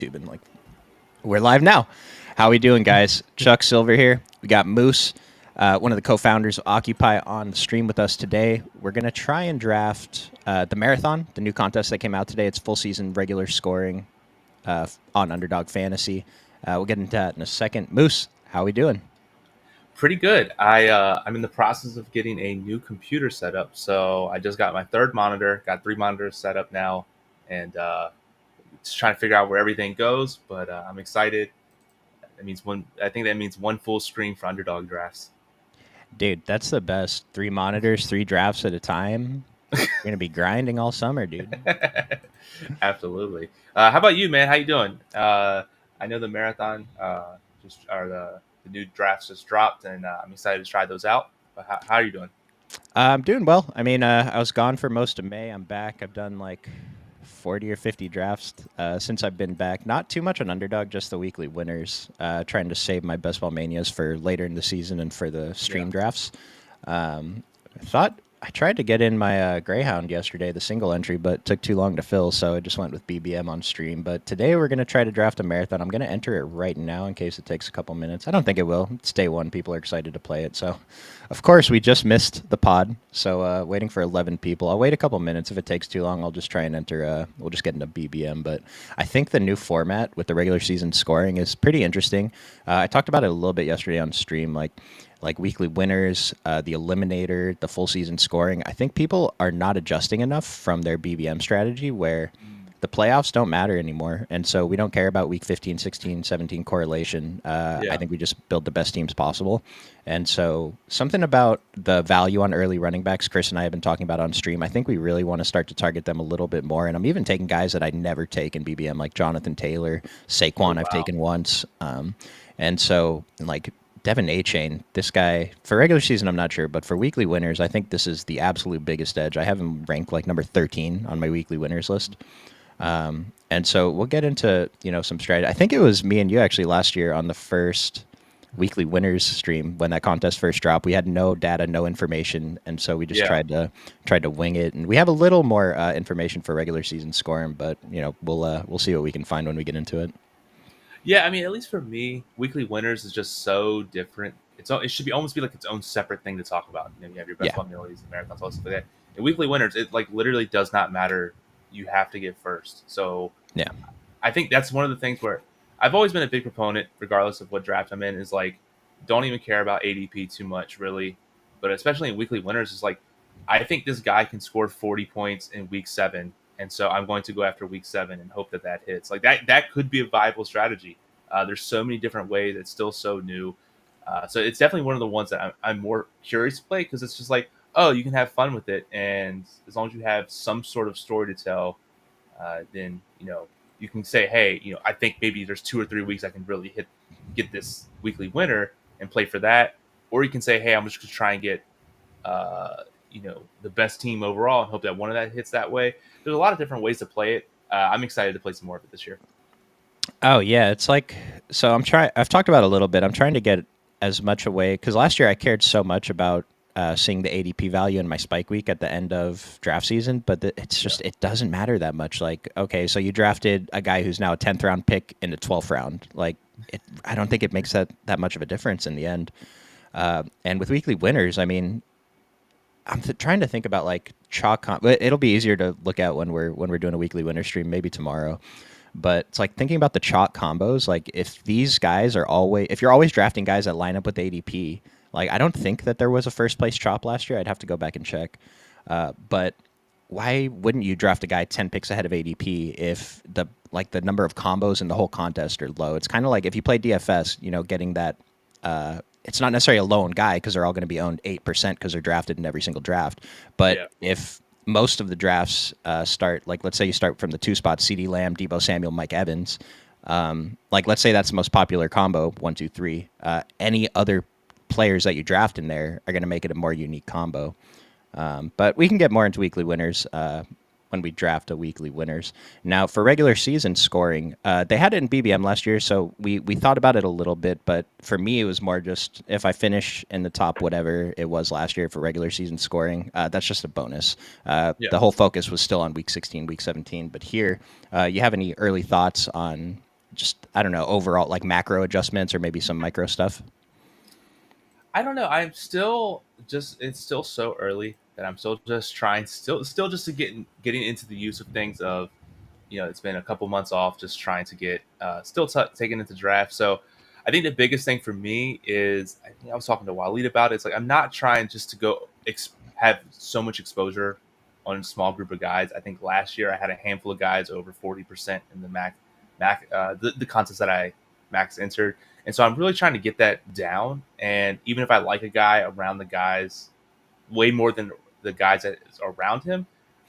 And like, we're live now. How we doing, guys? Chuck Silver here. We got Moose, one of the co-founders of Occupy, on the stream with us today. We're gonna try and draft the marathon, the new contest that came out today. It's full season regular scoring on Underdog Fantasy. We'll get into that in a second. Moose, how we doing? Pretty good. I'm in the process of getting a new computer set up. So I just got my third monitor. Got three monitors set up now, and just trying to figure out where everything goes. But I'm excited. That means one. I think that means one full screen for underdog drafts. Dude, that's the best. 3 monitors, 3 drafts at a time. We're gonna be grinding all summer, dude. Absolutely. How about you, man? How you doing? I know the marathon just or the new drafts just dropped, and I'm excited to try those out. But how are you doing? I'm doing well. I mean, I was gone for most of May. I'm back. I've done like 40 or 50 drafts since I've been back. Not too much on Underdog, just the weekly winners. Trying to save my best ball manias for later in the season and for the stream Yeah. drafts. I thought I tried to get in my Greyhound yesterday, the single entry, but it took too long to fill, so I just went with BBM on stream. But today we're going to try to draft a marathon. I'm going to enter it right now in case it takes a couple minutes. I don't think it will. It's day one. People are excited to play it. So, of course, we just missed the pod, so waiting for 11 people. I'll wait a couple minutes. If it takes too long, I'll just try and enter. We'll just get into BBM. But I think the new format with the regular season scoring is pretty interesting. I talked about it a little bit yesterday on stream, like weekly winners, the eliminator, the full season scoring. I think people are not adjusting enough from their BBM strategy where the playoffs don't matter anymore. And so we don't care about week 15, 16, 17 correlation. I Yeah. think we just build the best teams possible. And so something about the value on early running backs, Chris and I have been talking about on stream. I think we really want to start to target them a little bit more. And I'm even taking guys that I'd never take in BBM, like Jonathan Taylor, Oh Saquon I've wow. taken once. And so like Devin A. Chain, this guy, for regular season, I'm not sure, but for weekly winners, I think this is the absolute biggest edge. I have him ranked like number 13 on my weekly winners list. And so we'll get into, some strategy. I think it was me and you actually last year on the first weekly winners stream when that contest first dropped. We had no data, no information, and so we just Yeah. tried to wing it. And we have a little more information for regular season scoring, but we'll see what we can find when we get into it. Yeah, I mean, at least for me, weekly winners is just so different. It should be almost be like its own separate thing to talk about. You have your best Yeah, ball millies, marathons, all stuff like that. In weekly winners, it like literally does not matter. You have to get first. So yeah, I think that's one of the things where I've always been a big proponent, regardless of what draft I'm in, is like don't even care about ADP too much, really. But especially in weekly winners, is like I think this guy can score 40 points in week 7, and so I'm going to go after week 7 and hope that that hits. Like that could be a viable strategy. There's so many different ways. It's still so new. So it's definitely one of the ones that I'm more curious to play because it's just like, oh, you can have fun with it, and as long as you have some sort of story to tell, then you can say, hey, I think maybe there's 2 or 3 weeks I can really get this weekly winner and play for that, or you can say, hey, I'm just gonna try and get the best team overall and hope that one of that hits that way. There's a lot of different ways to play it. I'm excited to play some more of it this year. Oh yeah, it's like so. I've talked about it a little bit. I'm trying to get as much away because last year I cared so much about seeing the ADP value in my spike week at the end of draft season, but it's Yeah. just it doesn't matter that much. Like, okay, so you drafted a guy who's now a 10th round pick in the 12th round. Like, I don't think it makes that much of a difference in the end. And with weekly winners, I mean, I'm trying to think about like chalk. It'll be easier to look at when we're doing a weekly winner stream, maybe tomorrow. But it's like thinking about the chalk combos. Like if these guys are always, if you're always drafting guys that line up with ADP, like I don't think that there was a first place chop last year. I'd have to go back and check. But why wouldn't you draft a guy 10 picks ahead of ADP if the number of combos in the whole contest are low? It's kind of like if you play DFS, getting that. It's not necessarily a lone guy because they're all going to be owned 8% because they're drafted in every single draft. But Yeah. if most of the drafts start, like let's say you start from the 2 spots, CD Lamb, Debo Samuel, Mike Evans. Like let's say that's the most popular combo, 1, 2, 3. Any other players that you draft in there are going to make it a more unique combo. But we can get more into weekly winners when we draft a weekly winners. Now, for regular season scoring, they had it in BBM last year, so we thought about it a little bit. But for me, it was more just if I finish in the top whatever it was last year for regular season scoring, that's just a bonus. Yeah. The whole focus was still on week 16, week 17. But here, you have any early thoughts on just I don't know, overall like macro adjustments or maybe some micro stuff? I don't know. I'm still just it's still so early that I'm still just trying still just to getting into the use of things of it's been a couple months off just trying to get taking into draft. So I think the biggest thing for me is I think I was talking to Waleed about it. It's like I'm not trying just to have so much exposure on a small group of guys. I think last year I had a handful of guys over 40% in the the contests that I max entered. And so I'm really trying to get that down. And even if I like a guy around the guys way more than the guys that is around him,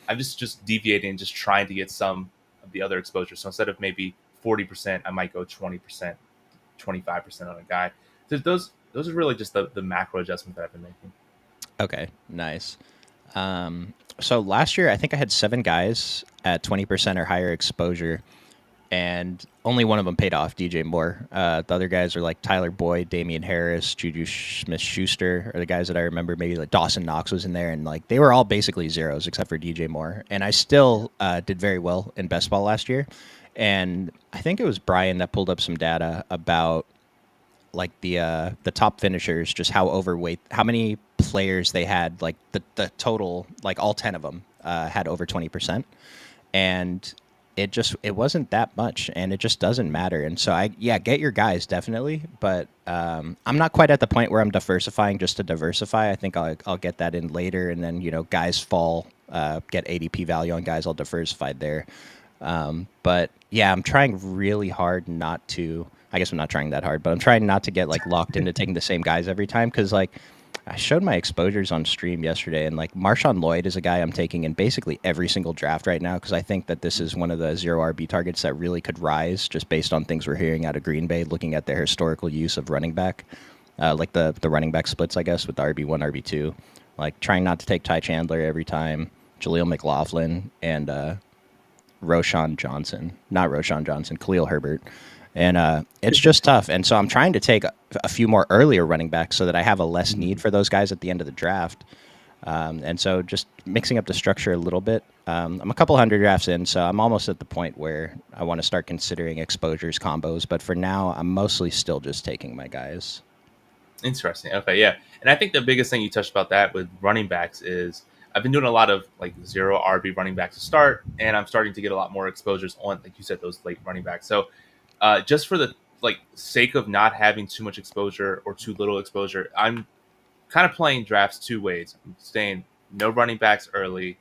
I'm just deviating, just trying to get some of the other exposure. So instead of maybe 40%, I might go 20%, 25% on a guy. So those are really just the macro adjustment that I've been making. Okay, nice. So last year, I think I had 7 guys at 20% or higher exposure, and only one of them paid off, DJ Moore. The other guys are like Tyler Boyd, Damian Harris, Juju Smith Schuster, are the guys that I remember. Maybe like Dawson Knox was in there, and like they were all basically zeros except for DJ Moore. And I still did very well in best ball last year. And I think it was Brian that pulled up some data about like the top finishers, just how overweight, how many players they had, like the total, like all 10 of them had over 20%, and it wasn't that much, and it just doesn't matter. And so yeah, get your guys definitely, but I'm not quite at the point where I'm diversifying just to diversify. I think I'll get that in later, and then guys fall, get ADP value on guys, I'll diversify there. But yeah, I'm trying really hard not to. I guess I'm not trying that hard, but I'm trying not to get like locked into taking the same guys every time, because like I showed my exposures on stream yesterday, and like Marshawn Lloyd is a guy I'm taking in basically every single draft right now, because I think that this is one of the zero RB targets that really could rise just based on things we're hearing out of Green Bay, looking at their historical use of running back, like the running back splits, I guess, with the RB1, RB2. Like trying not to take Ty Chandler every time, Jaleel McLaughlin, and Roshan Johnson, not Roshan Johnson, Khalil Herbert. And it's just tough. And so I'm trying to take a few more earlier running backs so that I have a less need for those guys at the end of the draft. And so just mixing up the structure a little bit. I'm a couple hundred drafts in, so I'm almost at the point where I want to start considering exposures, combos. But for now, I'm mostly still just taking my guys. Interesting. Okay, yeah. And I think the biggest thing you touched about that with running backs is I've been doing a lot of like zero RB running backs to start, and I'm starting to get a lot more exposures on, like you said, those late running backs. So just for the sake of not having too much exposure or too little exposure, I'm kind of playing drafts two ways. I'm staying no running backs early,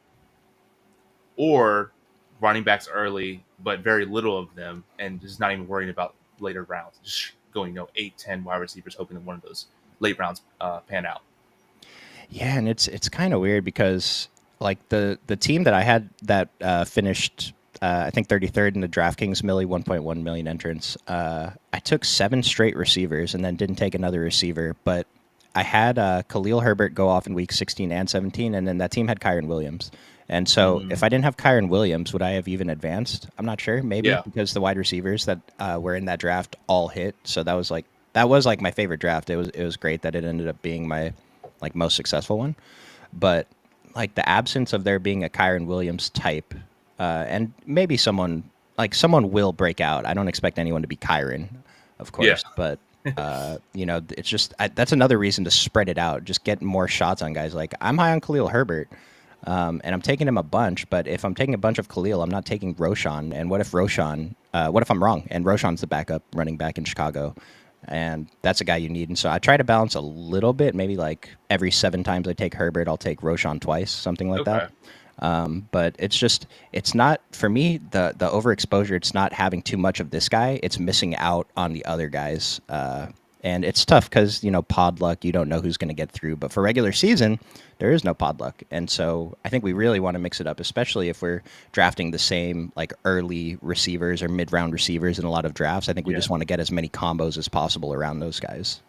or running backs early but very little of them, and just not even worrying about later rounds. Just going 8, 10 wide receivers, hoping that one of those late rounds pan out. Yeah, and it's kind of weird because like the team that I had that finished I think 33rd in the DraftKings Millie 1.1 million entrants. I took 7 straight receivers and then didn't take another receiver, but I had Khalil Herbert go off in week 16 and 17, and then that team had Kyron Williams. And so if I didn't have Kyron Williams, would I have even advanced? I'm not sure. Maybe Yeah. because the wide receivers that were in that draft all hit. So that was like my favorite draft. It was great that it ended up being my like most successful one. But like the absence of there being a Kyron Williams type, and maybe someone will break out. I don't expect anyone to be Kyron, of Yeah. course, but it's just that's another reason to spread it out. Just get more shots on guys. Like I'm high on Khalil Herbert, and I'm taking him a bunch. But if I'm taking a bunch of Khalil, I'm not taking Roshan. And what if Roshan? What if I'm wrong and Roshan's the backup running back in Chicago? And that's a guy you need. And so I try to balance a little bit. Maybe like every 7 times I take Herbert, I'll take Roshan twice, something like that. Okay. But it's not for me the overexposure. It's not having too much of this guy. It's missing out on the other guys. And it's tough because pod luck. You don't know who's going to get through. But for regular season, there is no pod luck, and so I think we really want to mix it up, especially if we're drafting the same like early receivers or mid round receivers in a lot of drafts. I think we Yeah. just want to get as many combos as possible around those guys.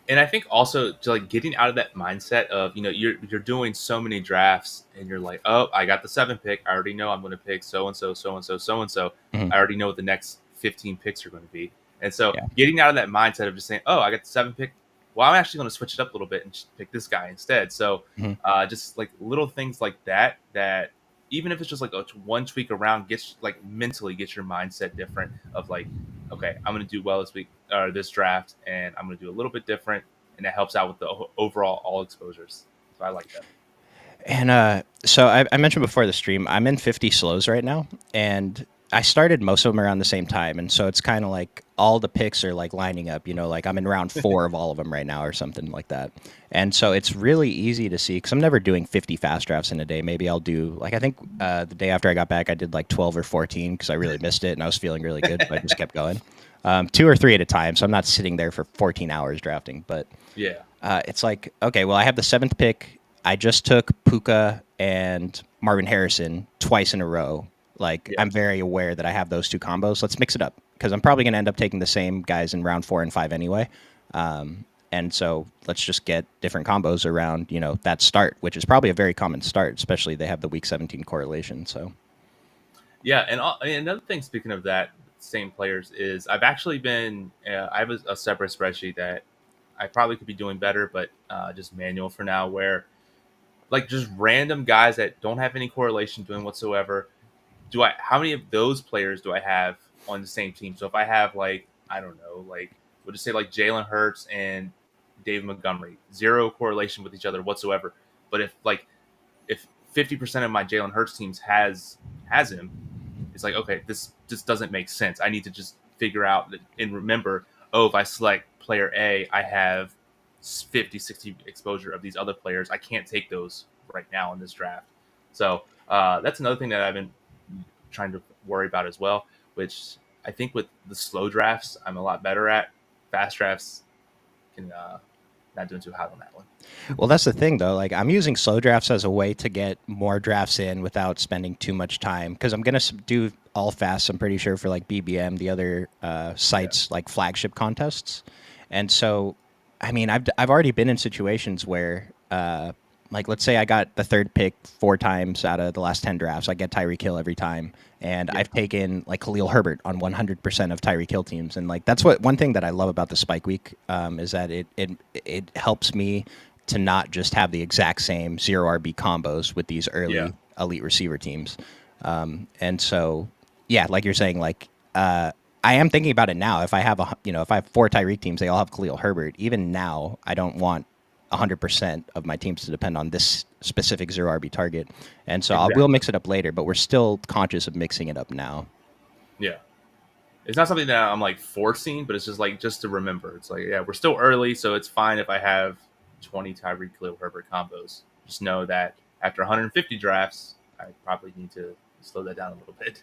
And I think also to getting out of that mindset of you're doing so many drafts and you're like, oh, I got the 7th pick, I already know I'm going to pick so and so, so and so, so and so. Mhm. I already know what the next 15 picks are going to be. And so Yeah. getting out of that mindset of just saying, oh, I got the 7th pick, well, I'm actually going to switch it up a little bit and just pick this guy instead. So Mhm. just like little things like that even if it's just like a one tweak around, gets like mentally gets your mindset different of like, okay, I'm gonna do well this week or this draft, and I'm gonna do a little bit different, and that helps out with the overall all exposures. So I like that. And so I mentioned before the stream, I'm in 50 slows right now, and I started most of them around the same time, and so it's kind of like all the picks are like lining up. You know, like I'm in round 4 of all of them right now, or something like that. And so it's really easy to see because I'm never doing 50 fast drafts in a day. Maybe I'll do like I think the day after I got back, I did like 12 or 14 because I really missed it and I was feeling really good, so I just kept going. 2 or 3 at a time, so I'm not sitting there for 14 hours drafting, but Yeah, it's like, okay, well, I have the 7th pick. I just took Puka and Marvin Harrison twice in a row. Like, yeah, I'm very aware that I have those two combos. Let's mix it up because I'm probably going to end up taking the same guys in round 4 and 5 anyway. And so let's just get different combos around, that start, which is probably a very common start, especially they have the week 17 correlation. So, yeah. And another thing, speaking of that, same players is I've actually been I have a separate spreadsheet that I probably could be doing better, but just manual for now, where like just random guys that don't have any correlation doing whatsoever. How many of those players do I have on the same team? So if I have like, I don't know, like we'll just say like Jalen Hurts and David Montgomery, zero correlation with each other whatsoever. But if 50% of my Jalen Hurts teams has him, it's like, okay, this just doesn't make sense. I need to just figure out and remember, oh, if I select player A, I have 50, 60 exposure of these other players. I can't take those right now in this draft. So that's another thing that I've been trying to worry about as well, which I think with the slow drafts, I'm a lot better at. Fast drafts can not doing too hot on that one. well, that's the thing though. Like, I'm using slow drafts as a way to get more drafts in without spending too much time because I'm going to do all fast, I'm pretty sure, for like BBM, the other Yeah. sites like flagship contests. And so, I mean, I've already been in situations where, like, let's say I got the 3rd pick 4 times out of the last 10 drafts. I get Tyreek Hill every time. And Yeah. I've taken like Khalil Herbert on 100% of Tyreek Hill teams. And like, that's one thing that I love about the Spike Week is that it helps me to not just have the exact same 0 RB combos with these Yeah. early elite receiver teams. And so, yeah, like you're saying, like, I am thinking about it now. If I have if I have 4 Tyreek teams, they all have Khalil Herbert. Even now, I don't want 100% of my teams to depend on this specific 0 RB target. And so we'll Exactly. mix it up later, but we're still conscious of mixing it up now. Yeah. It's not something that I'm like forcing, but it's just to remember. It's like, yeah, we're still early, so it's fine if I have 20 Tyreek Khalil Herbert combos. Just know that after 150 drafts, I probably need to slow that down a little bit.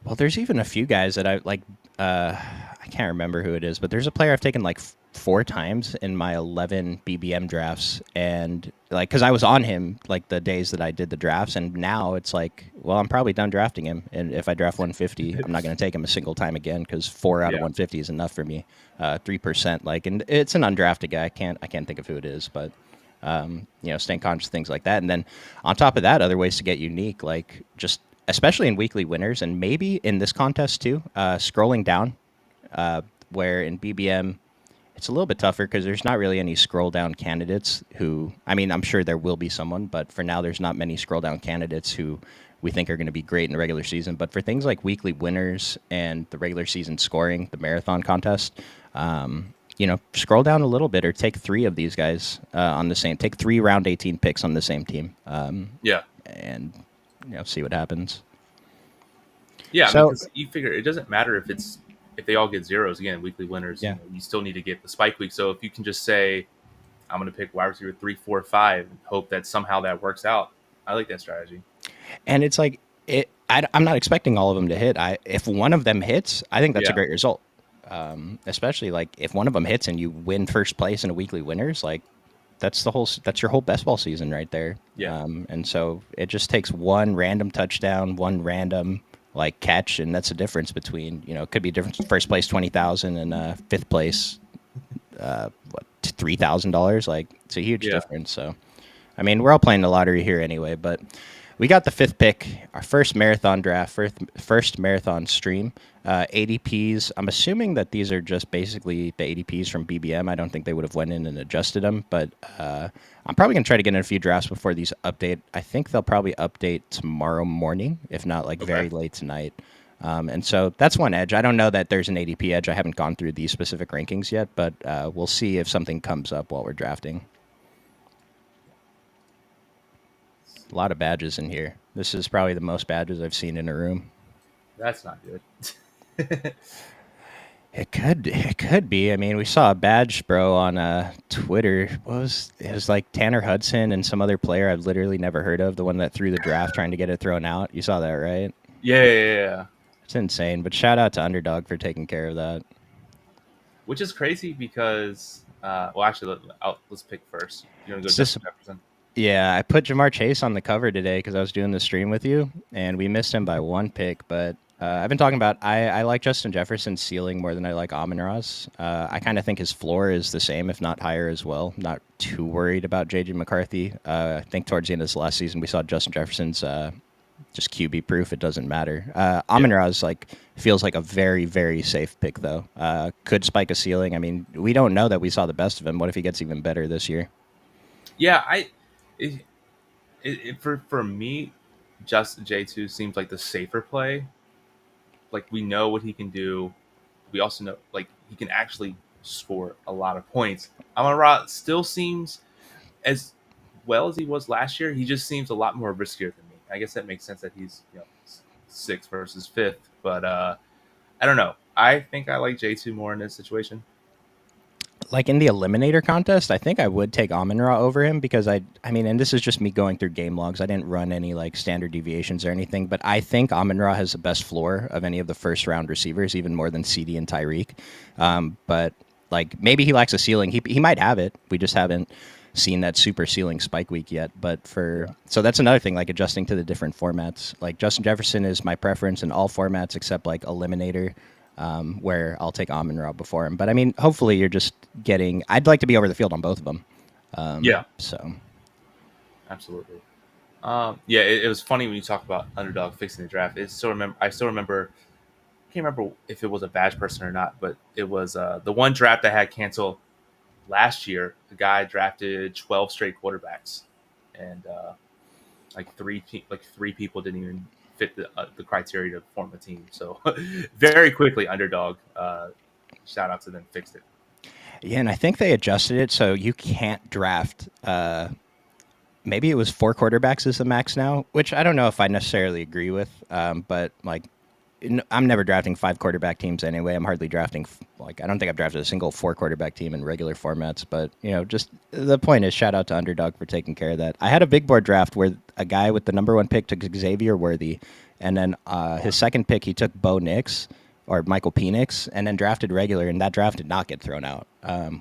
Well, there's even a few guys that I like. I can't remember who it is, but there's a player I've taken like 4 times in my 11 BBM drafts, and like because I was on him like the days that I did the drafts, and now it's like, well, I'm probably done drafting him, and if I draft 150, I'm not going to take him a single time again because 4 out of Yeah. 150 is enough for me. 3%, like, and it's an undrafted guy. I can't think of who it is, but staying conscious, things like that. And then on top of that, other ways to get unique, like just especially in weekly winners and maybe in this contest too, scrolling down, where in BBM it's a little bit tougher because there's not really any scroll down candidates who, I mean, I'm sure there will be someone, but for now, there's not many scroll down candidates who we think are going to be great in the regular season. But for things like weekly winners and the regular season scoring, the marathon contest, scroll down a little bit or take 3 of these guys take 3 round 18 picks on the same team, Yeah. and see what happens. Yeah, I mean, So because you figure it doesn't matter if they all get zeros again, weekly winners. yeah, You still need to get the spike week. So if you can just say, I'm going to pick wide receiver 3, 4, 5, and hope that somehow that works out. I like that strategy. and it's like I'm not expecting all of them to hit. If one of them hits, I think that's a Yeah, great result. Especially like if one of them hits and you win first place in a weekly winners, like that's your whole best ball season right there. yeah, And so it just takes one random touchdown, one random like catch, and that's the difference between it could be different first place 20,000 and 5th place $3,000. Like it's a huge yeah, difference. So I mean we're all playing the lottery here anyway, but we got the fifth pick, our first marathon draft, first marathon stream. ADPs. I'm assuming that these are just basically the ADPs from BBM. I don't think they would have went in and adjusted them, but I'm probably gonna try to get in a few drafts before these update. I think they'll probably update tomorrow morning, if not like Okay. very late tonight. And so that's one edge. I don't know that there's an ADP edge. I haven't gone through these specific rankings yet, but we'll see if something comes up while we're drafting. A lot of badges in here. This is probably the most badges I've seen in a room. That's not good. It could be. I mean, we saw a badge, bro, on Twitter. It was like Tanner Hudson and some other player I've literally never heard of. The one that threw the draft trying to get it thrown out. You saw that, right? Yeah. It's insane. But shout out to Underdog for taking care of that. Which is crazy because, well, actually, let's pick first. You want to go It's just Justin Jefferson? Yeah, I put Jamar Chase on the cover today because I was doing the stream with you, and we missed him by one pick. But I've been talking about I like Justin Jefferson's ceiling more than I like Amon-Ra's. I kind of think his floor is the same, if not higher as well. Not too worried about JJ McCarthy. I think towards the end of this last season, we saw Justin Jefferson's just QB proof. It doesn't matter. Amon-Ra's like feels like a very, very safe pick though. Could spike a ceiling. I mean, we don't know that we saw the best of him. What if he gets even better this year? Yeah, it, for me, just J2 seems like the safer play. Like we know what he can do. We also know like he can actually score a lot of points. Amon-Ra still seems as well as he was last year. He just seems a lot more riskier than me. I guess that makes sense that he's sixth versus fifth, but I don't know. I think I like J2 more in this situation. Like in the eliminator contest, I think I would take Amon-Ra over him because I mean, and this is just me going through game logs. I didn't run any like standard deviations or anything, but I think Amon-Ra has the best floor of any of the first round receivers, even more than CD and Tyreek. But like maybe he lacks a ceiling. He might have it. We just haven't seen that super ceiling spike week yet. But Yeah. so that's another thing, like adjusting to the different formats. Like Justin Jefferson is my preference in all formats except like eliminator, where I'll take Amon-Ra before him. But I mean, hopefully you're just getting. I'd like to be over the field on both of them. Yeah, So absolutely. Yeah, it was funny when you talk about Underdog fixing the draft. I still remember. I can't remember if it was a badge person or not, but it was the one draft I had canceled last year. The guy drafted 12 straight quarterbacks, and like three people didn't even fit the criteria to form a team. So very quickly, Underdog. Shout out to them, fixed it. yeah, and I think they adjusted it so you can't draft. Maybe it was 4 quarterbacks is the max now, which I don't know if I necessarily agree with. But like I'm never drafting 5 quarterback teams anyway. I'm hardly drafting like I don't think I've drafted a single 4 quarterback team in regular formats. But just the point is, shout out to Underdog for taking care of that. I had a big board draft where a guy with the number 1 pick took Xavier Worthy, and then his second pick he took Bo Nix or Michael Penix, and then drafted regular, and that draft did not get thrown out,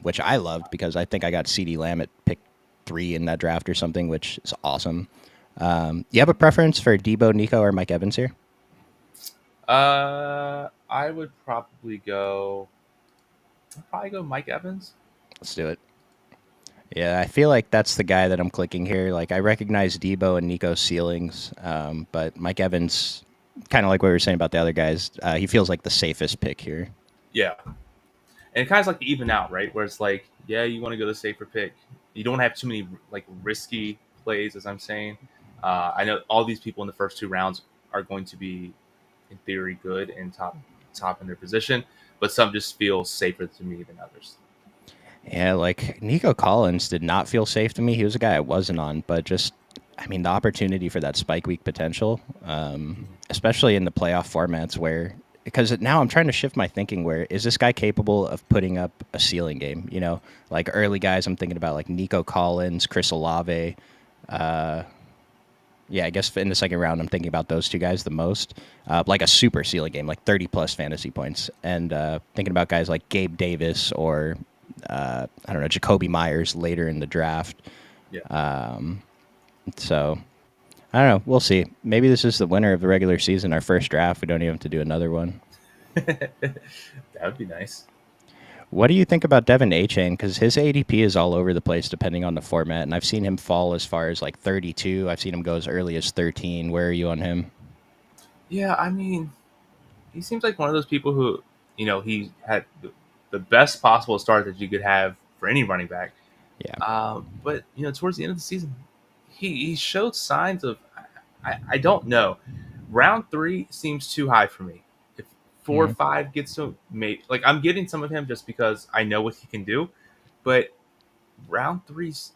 which I loved because I think I got CD Lamb at pick 3 in that draft or something, which is awesome. You have a preference for Debo, Nico, or Mike Evans here? I would probably go. I'd probably go Mike Evans. Let's do it. Yeah, I feel like that's the guy that I'm clicking here. Like I recognize Debo and Nico's ceilings, but Mike Evans, kind of like what we were saying about the other guys, he feels like the safest pick here. Yeah, and it kind of like to even out, right? Where it's like, yeah, you want to go the safer pick. You don't have too many like risky plays, as I'm saying. I know all these people in the first 2 rounds are going to be, in theory, good and top in their position, but some just feel safer to me than others. Yeah, like Nico Collins did not feel safe to me. He was a guy I wasn't on, but just, I mean, the opportunity for that spike week potential, especially in the playoff formats where, because now I'm trying to shift my thinking where is this guy capable of putting up a ceiling game? Like early guys, I'm thinking about like Nico Collins, Chris Olave. Yeah, I guess in the second round, I'm thinking about those 2 guys the most. Like a super ceiling game, like 30 plus fantasy points. And thinking about guys like Gabe Davis or, I don't know, Jacoby Myers later in the draft. Yeah, So, I don't know. We'll see. Maybe this is the winner of the regular season, our first draft. We don't even have to do another one. that would be nice. What do you think about Devin A-Chain? Because his ADP is all over the place depending on the format, and I've seen him fall as far as like 32. I've seen him go as early as 13. Where are you on him? Yeah, I mean, he seems like one of those people who, he had the best possible start that you could have for any running back. Yeah. But towards the end of the season, he showed signs of, I don't know. Round three seems too high for me. If 4 or 5 gets to maybe, like, I'm getting some of him just because I know what he can do, but round three's,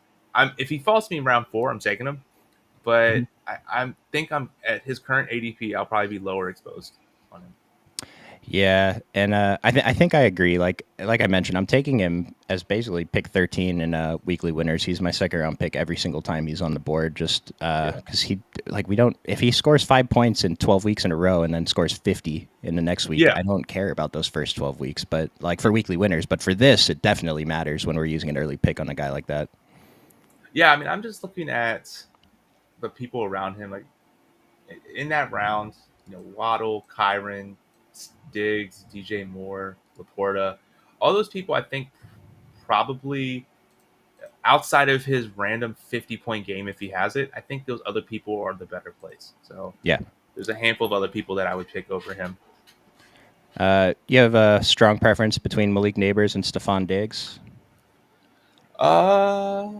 if he falls to me in round four, I'm taking him. Mm-hmm. But I think I'm at his current ADP. I'll probably be lower exposed on him. Yeah, and I think I agree. Like I mentioned, I'm taking him as basically pick 13 in weekly winners. He's my second round pick every single time he's on the board. Just Yeah. because he like we don't if he scores 5 points in 12 weeks in a row and then scores 50 in the next week, Yeah. I don't care about those first 12 weeks. But like for weekly winners, but for this, it definitely matters when we're using an early pick on a guy like that. Yeah. I mean, I'm just looking at the people around him. Like, in that round, Waddle, Kyron, Diggs, DJ Moore, Laporta, all those people, I think probably outside of his random 50-point game, if he has it, I think those other people are the better place. So Yeah. there's a handful of other people that I would pick over him. You have a strong preference between Malik Neighbors and Stephon Diggs. Uh,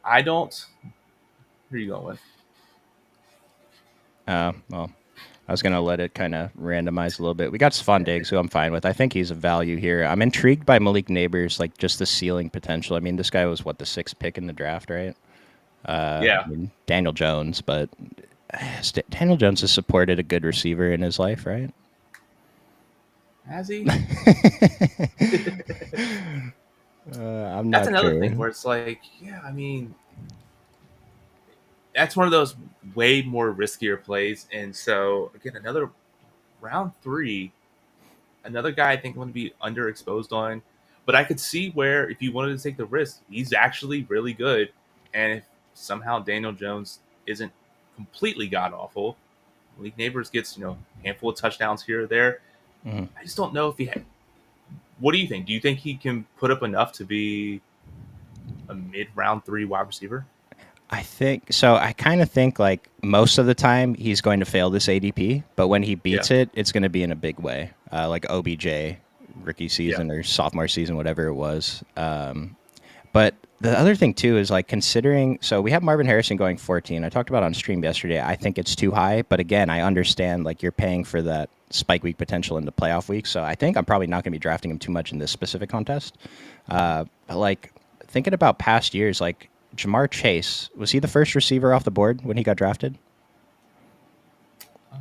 I don't. Who are you going with? Well, I was going to let it kind of randomize a little bit. We got Stephon Diggs, who I'm fine with. I think he's a value here. I'm intrigued by Malik Neighbors, like just the ceiling potential. I mean, this guy was, what, the sixth pick in the draft, right? Yeah. I mean, Daniel Jones, but Daniel Jones has supported a good receiver in his life, right? Has he? I'm That's not another thing sure. where it's like, yeah, I mean, that's one of those way more riskier plays. And so, again, another round three, another guy I think I'm going to be underexposed on. But I could see where if you wanted to take the risk, he's actually really good. And if somehow Daniel Jones isn't completely god awful, Malik Neighbors gets, a handful of touchdowns here or there. Mhm. I just don't know if he had. What do you think? Do you think he can put up enough to be a mid round three wide receiver? I think so. I kind of think like most of the time he's going to fail this ADP, but when he Yeah. beats it, it's going to be in a big way, like OBJ rookie Yeah. season or sophomore season, whatever it was. But the other thing too is like considering. So we have Marvin Harrison going 14. I talked about on stream yesterday. I think it's too high, but again, I understand like you're paying for that spike week potential in the playoff week. So I think I'm probably not going to be drafting him too much in this specific contest. But like thinking about past years, like Jamar Chase, was he the first receiver off the board when he got drafted? I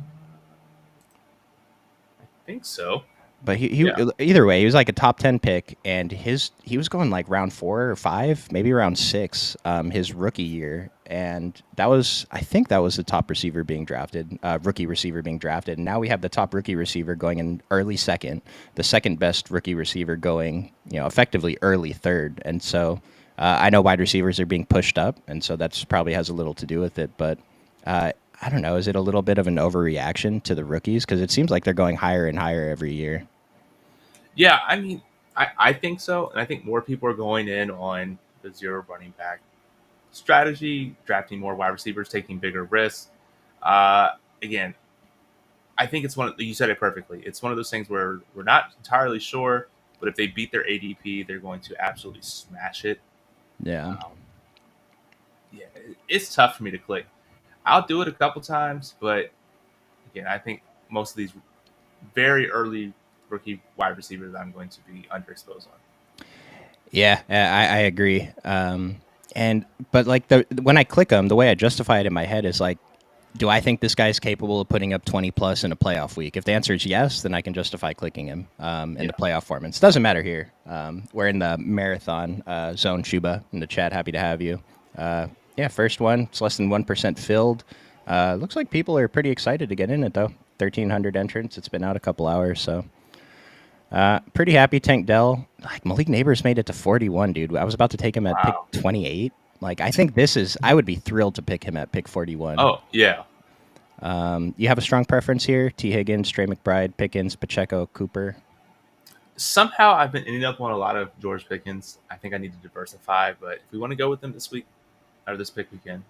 think so. But he Yeah. either way, he was like a top 10 pick, and he was going like round 4 or 5, maybe around 6, his rookie year, and that was I think that was the top receiver being drafted, rookie receiver being drafted, and now we have the top rookie receiver going in early second, the second best rookie receiver going effectively early third, and so I know wide receivers are being pushed up, and so that's probably has a little to do with it, but. I don't know. Is it a little bit of an overreaction to the rookies? Because it seems like they're going higher and higher every year. Yeah. I mean, I think so. And I think more people are going in on the zero running back strategy, drafting more wide receivers, taking bigger risks. Again, I think it's you said it perfectly. It's one of those things where we're not entirely sure, but if they beat their ADP, they're going to absolutely smash it. Yeah. Um, yeah, it's tough for me to click. I'll do it a couple times, but again, I think most of these very early rookie wide receivers I'm going to be underexposed on. Yeah, I agree. And but like the when I click them, the way I justify it in my head is like, do I think this guy's capable of putting up 20 plus in a playoff week? If the answer is yes, then I can justify clicking him in the Yeah. playoff formats. Doesn't matter here. We're in the marathon zone. Shuba in the chat, happy to have you. Yeah, first one. It's less than 1% filled. Looks like people are pretty excited to get in it though. 1,300 entrants. It's been out a couple hours, so pretty happy. Tank Dell, like Malik Neighbors made it to 41, dude. I was about to take him at pick Wow. 28. Like I think this is. I would be thrilled to pick him at pick 41. Oh yeah. You have a strong preference here: T. Higgins, Trey McBride, Pickens, Pacheco, Cooper. Somehow I've been ending up on a lot of George Pickens. I think I need to diversify, but if we want to go with them this week or this pick weekend,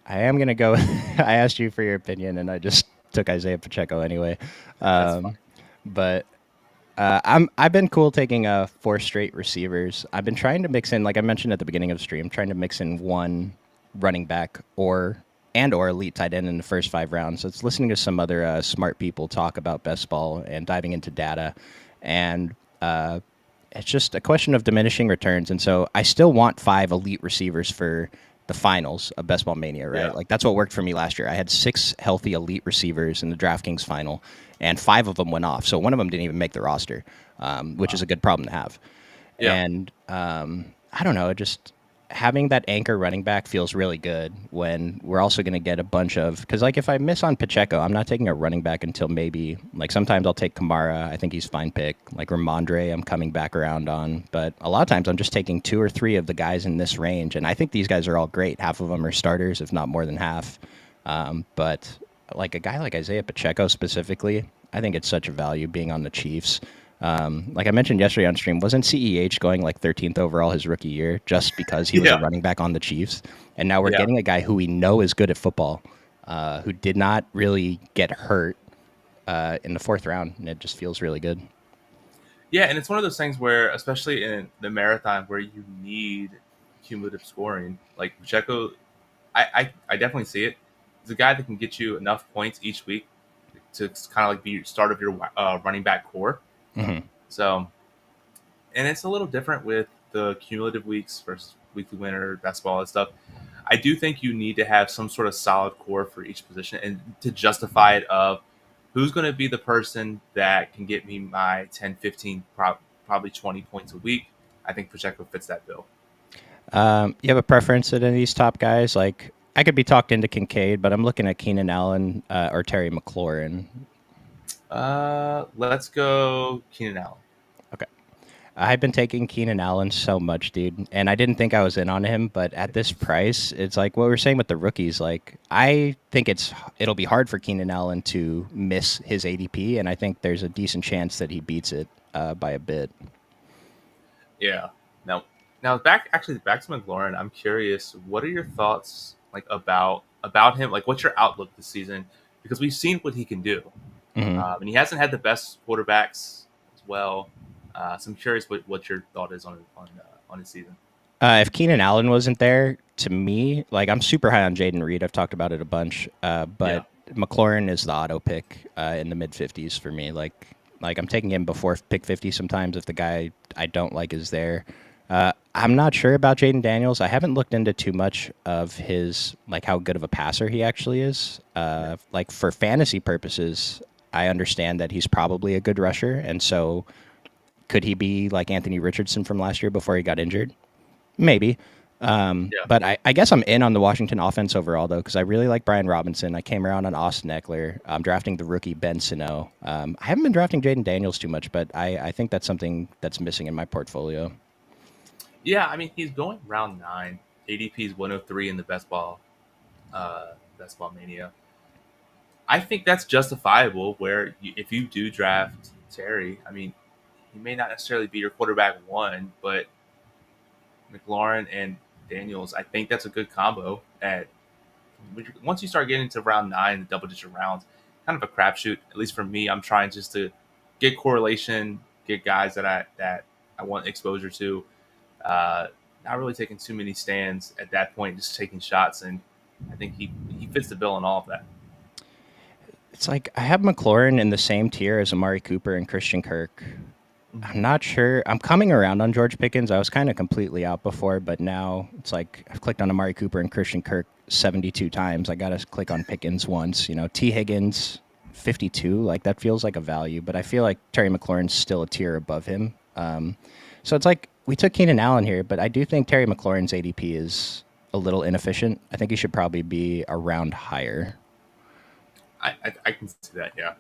I am gonna go. I asked you for your opinion, and I just took Isaiah Pacheco anyway. that's fine. Um, but I've been cool taking four straight receivers. I've been trying to mix in, like I mentioned at the beginning of the stream, trying to mix in one running back or elite tight end in the first 5 rounds. So it's listening to some other smart people talk about best ball and diving into data, and it's just a question of diminishing returns. And so I still want 5 elite receivers for the finals of Best Ball Mania, right? Yeah. Like that's what worked for me last year. I had 6 healthy elite receivers in the DraftKings final, and 5 of them went off. So one of them didn't even make the roster, which is a good problem to have. Yeah. And I don't know, just having that anchor running back feels really good when we're also going to get a bunch of, because like if I miss on Pacheco, I'm not taking a running back until maybe, like sometimes I'll take Kamara. I think he's a fine pick. Like Ramondre, I'm coming back around on. But a lot of times I'm just taking 2 or 3 of the guys in this range. And I think these guys are all great. Half of them are starters, if not more than half. But like a guy like Isaiah Pacheco specifically, I think it's such a value being on the Chiefs. Like I mentioned yesterday on stream, wasn't CEH going like 13th overall his rookie year just because he was a Yeah. running back on the Chiefs? And now we're Yeah. getting a guy who we know is good at football, who did not really get hurt in the 4th round, and it just feels really good. Yeah, and it's one of those things where, especially in the marathon, where you need cumulative scoring. Like Pacheco, I definitely see it. He's a guy that can get you enough points each week to kind of like be your start of your running back core. Hmm. So, and it's a little different with the cumulative weeks versus weekly winner, best ball, and stuff. I do think you need to have some sort of solid core for each position and to justify it of who's going to be the person that can get me my 10, 15, probably 20 points a week. I think Pacheco fits that bill. You have a preference at any of these top guys? Like I could be talked into Kincaid, but I'm looking at Keenan Allen or Terry McLaurin. Let's go Keenan Allen. Okay. I've been taking Keenan Allen so much, dude, and I didn't think I was in on him, but at this price, it's like what we were saying with the rookies. Like, I think it'll be hard for Keenan Allen to miss his ADP, and I think there's a decent chance that he beats it by a bit. Yeah. Now back to McLaurin. I'm curious, what are your thoughts like about him? Like, what's your outlook this season? Because we've seen what he can do, Hmm. and he hasn't had the best quarterbacks as well. So I'm curious what your thought is on his season. If Keenan Allen wasn't there, to me, like I'm super high on Jaden Reed. I've talked about it a bunch, Yeah. but McLaurin is the auto pick in the mid 50s for me. Like I'm taking him before pick 50 sometimes if the guy I don't like is there. I'm not sure about Jaden Daniels. I haven't looked into too much of his like how good of a passer he actually is. Like for fantasy purposes, I understand that he's probably a good rusher, and so could he be like Anthony Richardson from last year before he got injured? Maybe. Yeah. But I guess I'm in on the Washington offense overall, though, because I really like Brian Robinson. I came around on Austin Eckler. I'm drafting the rookie Ben Sano. I haven't been drafting Jaden Daniels too much, but I think that's something that's missing in my portfolio. Yeah, I mean he's going round 9. ADP is 103 in the best ball mania. I think that's justifiable. Where if you do draft Terry, I mean he may not necessarily be your quarterback one, but McLaurin and Daniels, I think that's a good combo. At once you start getting to round 9, the double digit rounds, kind of a crapshoot. At least for me, I'm trying just to get correlation, get guys that I want exposure to. Uh, Not really taking too many stands at that point, just taking shots, and I think he fits the bill in all of that. It's like I have McLaurin in the same tier as Amari Cooper and Christian Kirk. I'm not sure. I'm coming around on George Pickens. I was kind of completely out before, but now it's like I've clicked on Amari Cooper and Christian Kirk 72 times. I got to click on Pickens once. T. Higgins 52. Like that feels like a value, but I feel like Terry McLaurin's still a tier above him. So it's like we took Keenan Allen here, but I do think Terry McLaurin's ADP is a little inefficient. I think he should probably be a round higher. I can see that. Yeah.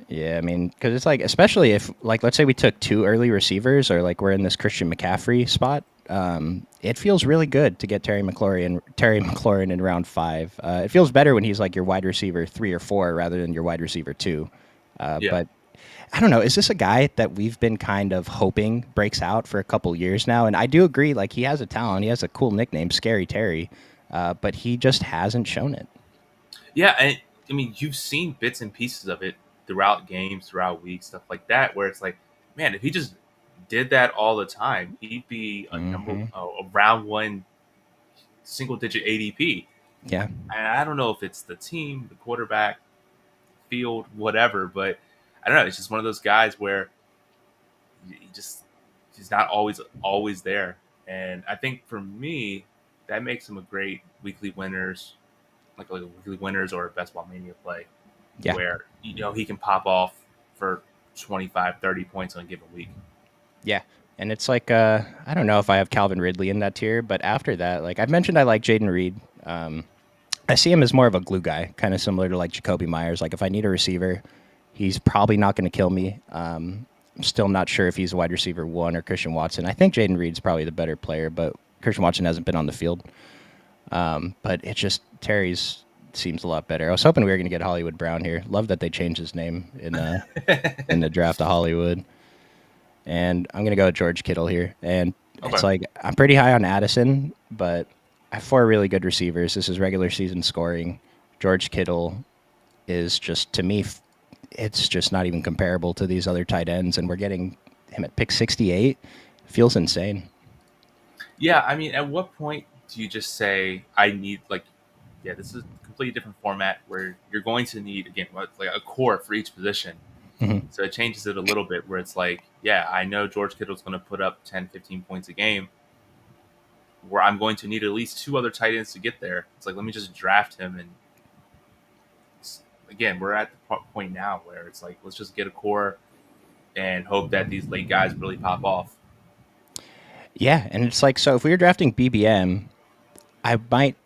Yeah, I mean, because it's like, especially if, like, let's say we took 2 early receivers, or like we're in this Christian McCaffrey spot. It feels really good to get Terry McLaurin in round 5. It feels better when he's like your wide receiver 3 or 4 rather than your wide receiver 2. Yeah. But I don't know. Is this a guy that we've been kind of hoping breaks out for a couple years now? And I do agree, like he has a talent. He has a cool nickname, Scary Terry, but he just hasn't shown it. Yeah, and I mean, you've seen bits and pieces of it throughout games, throughout weeks, stuff like that, where it's like, man, if he just did that all the time, he'd be Hmm. a round one single digit ADP. Yeah. And I don't know if it's the team, the quarterback, field, whatever, but I don't know. It's just one of those guys where he just he's not always there. And I think for me, that makes him a great weekly winners, like a weekly winners or a best ball mania play, Yeah. where he can pop off for 25, 30 points on a given week. Yeah. And it's like, I don't know if I have Calvin Ridley in that tier, but after that, like I've mentioned, I like Jaden Reed. I see him as more of a glue guy, kind of similar to like Jacoby Myers. Like if I need a receiver, he's probably not going to kill me. I'm still not sure if he's a wide receiver one or Christian Watson. I think Jaden Reed's probably the better player, but Christian Watson hasn't been on the field. But it's just Terry's seems a lot better. I was hoping we were going to get Hollywood Brown here. Love that they changed his name in the draft to Hollywood. And I'm going to go with George Kittle here. And it's Okay. like I'm pretty high on Addison, but I have four really good receivers. This is regular season scoring. George Kittle is just, to me, it's just not even comparable to these other tight ends. And we're getting him at pick 68. Feels insane. Yeah, I mean, at what point do you just say, I need, like, yeah, this is a completely different format where you're going to need, again, like a core for each position. Mhm. So it changes it a little bit where it's like, yeah, I know George Kittle's going to put up 10, 15 points a game, where I'm going to need at least two other tight ends to get there. It's like, let me just draft him. And again, we're at the point now where it's like, let's just get a core and hope that these late guys really pop off. Yeah, and it's like, so if we were drafting BBM, I might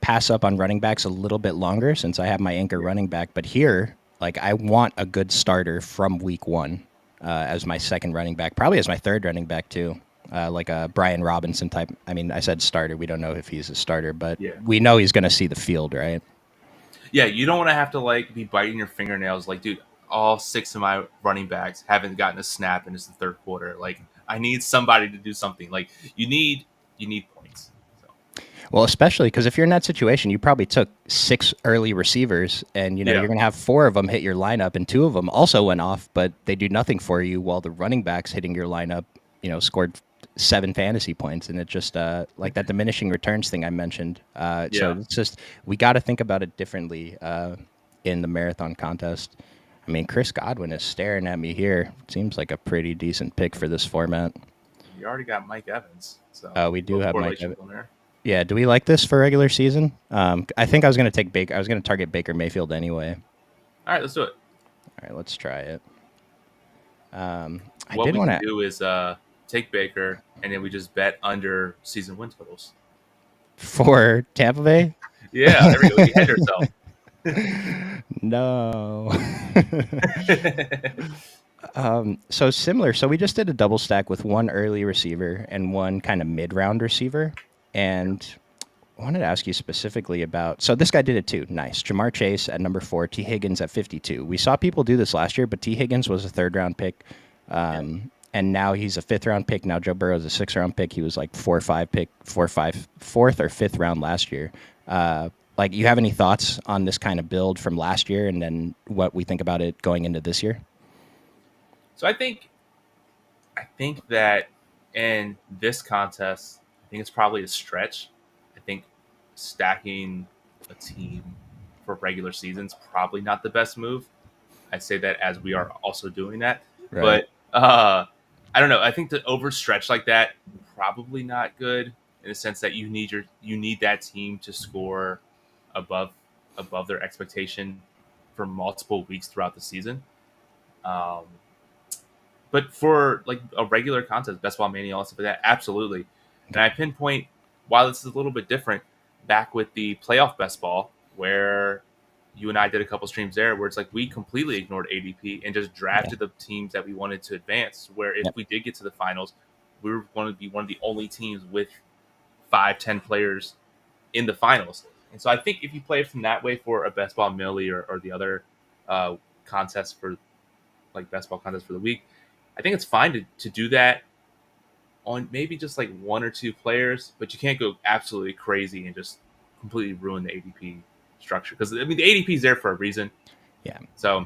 pass up on running backs a little bit longer since I have my anchor Yeah. running back. But here, like, I want a good starter from week one as my second running back, probably as my third running back too, like a Brian Robinson type. I mean, I said starter. We don't know if he's a starter, but Yeah. we know he's going to see the field, right? Yeah, you don't want to have to like be biting your fingernails. Like, dude, all six of my running backs haven't gotten a snap, and it's the third quarter. Like, I need somebody to do something. Like, you need points. So Well, especially because if you're in that situation, you probably took six early receivers, and yeah, you're going to have four of them hit your lineup, and two of them also went off, but they do nothing for you. While the running backs hitting your lineup, scored 7 fantasy points, and it just like that diminishing returns thing I mentioned. So yeah, it's just we got to think about it differently in the marathon contest. I mean, Chris Godwin is staring at me here. Seems like a pretty decent pick for this format. you already got Mike Evans, so We a do little have Mike correlation Evans. on there. Yeah, do we like this for regular season? I think I was going to take Baker. I was going to target Baker Mayfield anyway. All right, let's do it. All right, let's try it. I What did we want can to do is take Baker, and then we just bet under season win totals. for Tampa Bay. Yeah, there we go. You hedge yourself. No. So similar. So we just did a double stack with one early receiver and one kind of mid-round receiver, and I wanted to ask you specifically about. So this guy did it too. Nice. Jamar Chase at number 4, T. Higgins at 52. We saw people do this last year, but T. Higgins was a third-round pick. Yeah. And now he's a fifth-round pick. Now Joe Burrow's a sixth-round pick. He was like 4 or 5 pick, 4 or 5, fourth or fifth round last year. Like, you have any thoughts on this kind of build from last year, and then what we think about it going into this year? So I think that in this contest, I think it's probably a stretch. I think stacking a team for regular season's probably not the best move. I say that as we are also doing that, Right. but I don't know. I think to overstretch like that probably not good in the sense that you need that team to score above above their expectation for multiple weeks throughout the season. Um, but for like a regular contest, best ball mania, all stuff like that, absolutely. And I pinpoint while this is a little bit different, back with the playoff best ball, where you and I did a couple streams there, where it's like we completely ignored ADP and just Yeah. drafted the teams that we wanted to advance. Where if Yep. we did get to the finals, we were going to be one of the only teams with 5, 10 players in the finals. And so I think if you play it from that way for a best ball millie or the other uh, contests for like best ball contest for the week. I think it's fine to do that on maybe just like one or two players, but you can't go absolutely crazy and just completely ruin the ADP structure because I mean the ADP is there for a reason. Yeah. So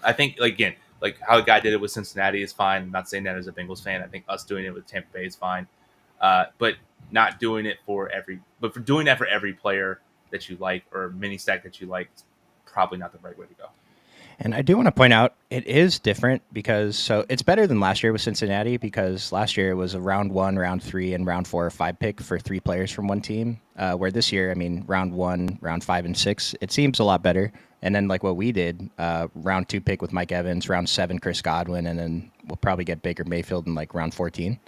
I think like, again, like how the guy did it with Cincinnati is fine. I'm not saying that as a Bengals fan. I think us doing it with Tampa Bay is fine, but not doing it for for doing that for every player that you like or mini stack that you like, is probably not the right way to go. And I do want to point out it is different because so it's better than last year with Cincinnati because last year it was a round 1, round 3, and round 4 or 5 pick for 3 players from one team. Where this year, I mean, round 1, round 5, and 6, it seems a lot better. And then like what we did, round 2 pick with Mike Evans, round 7 Chris Godwin, and then we'll probably get Baker Mayfield in like round 14.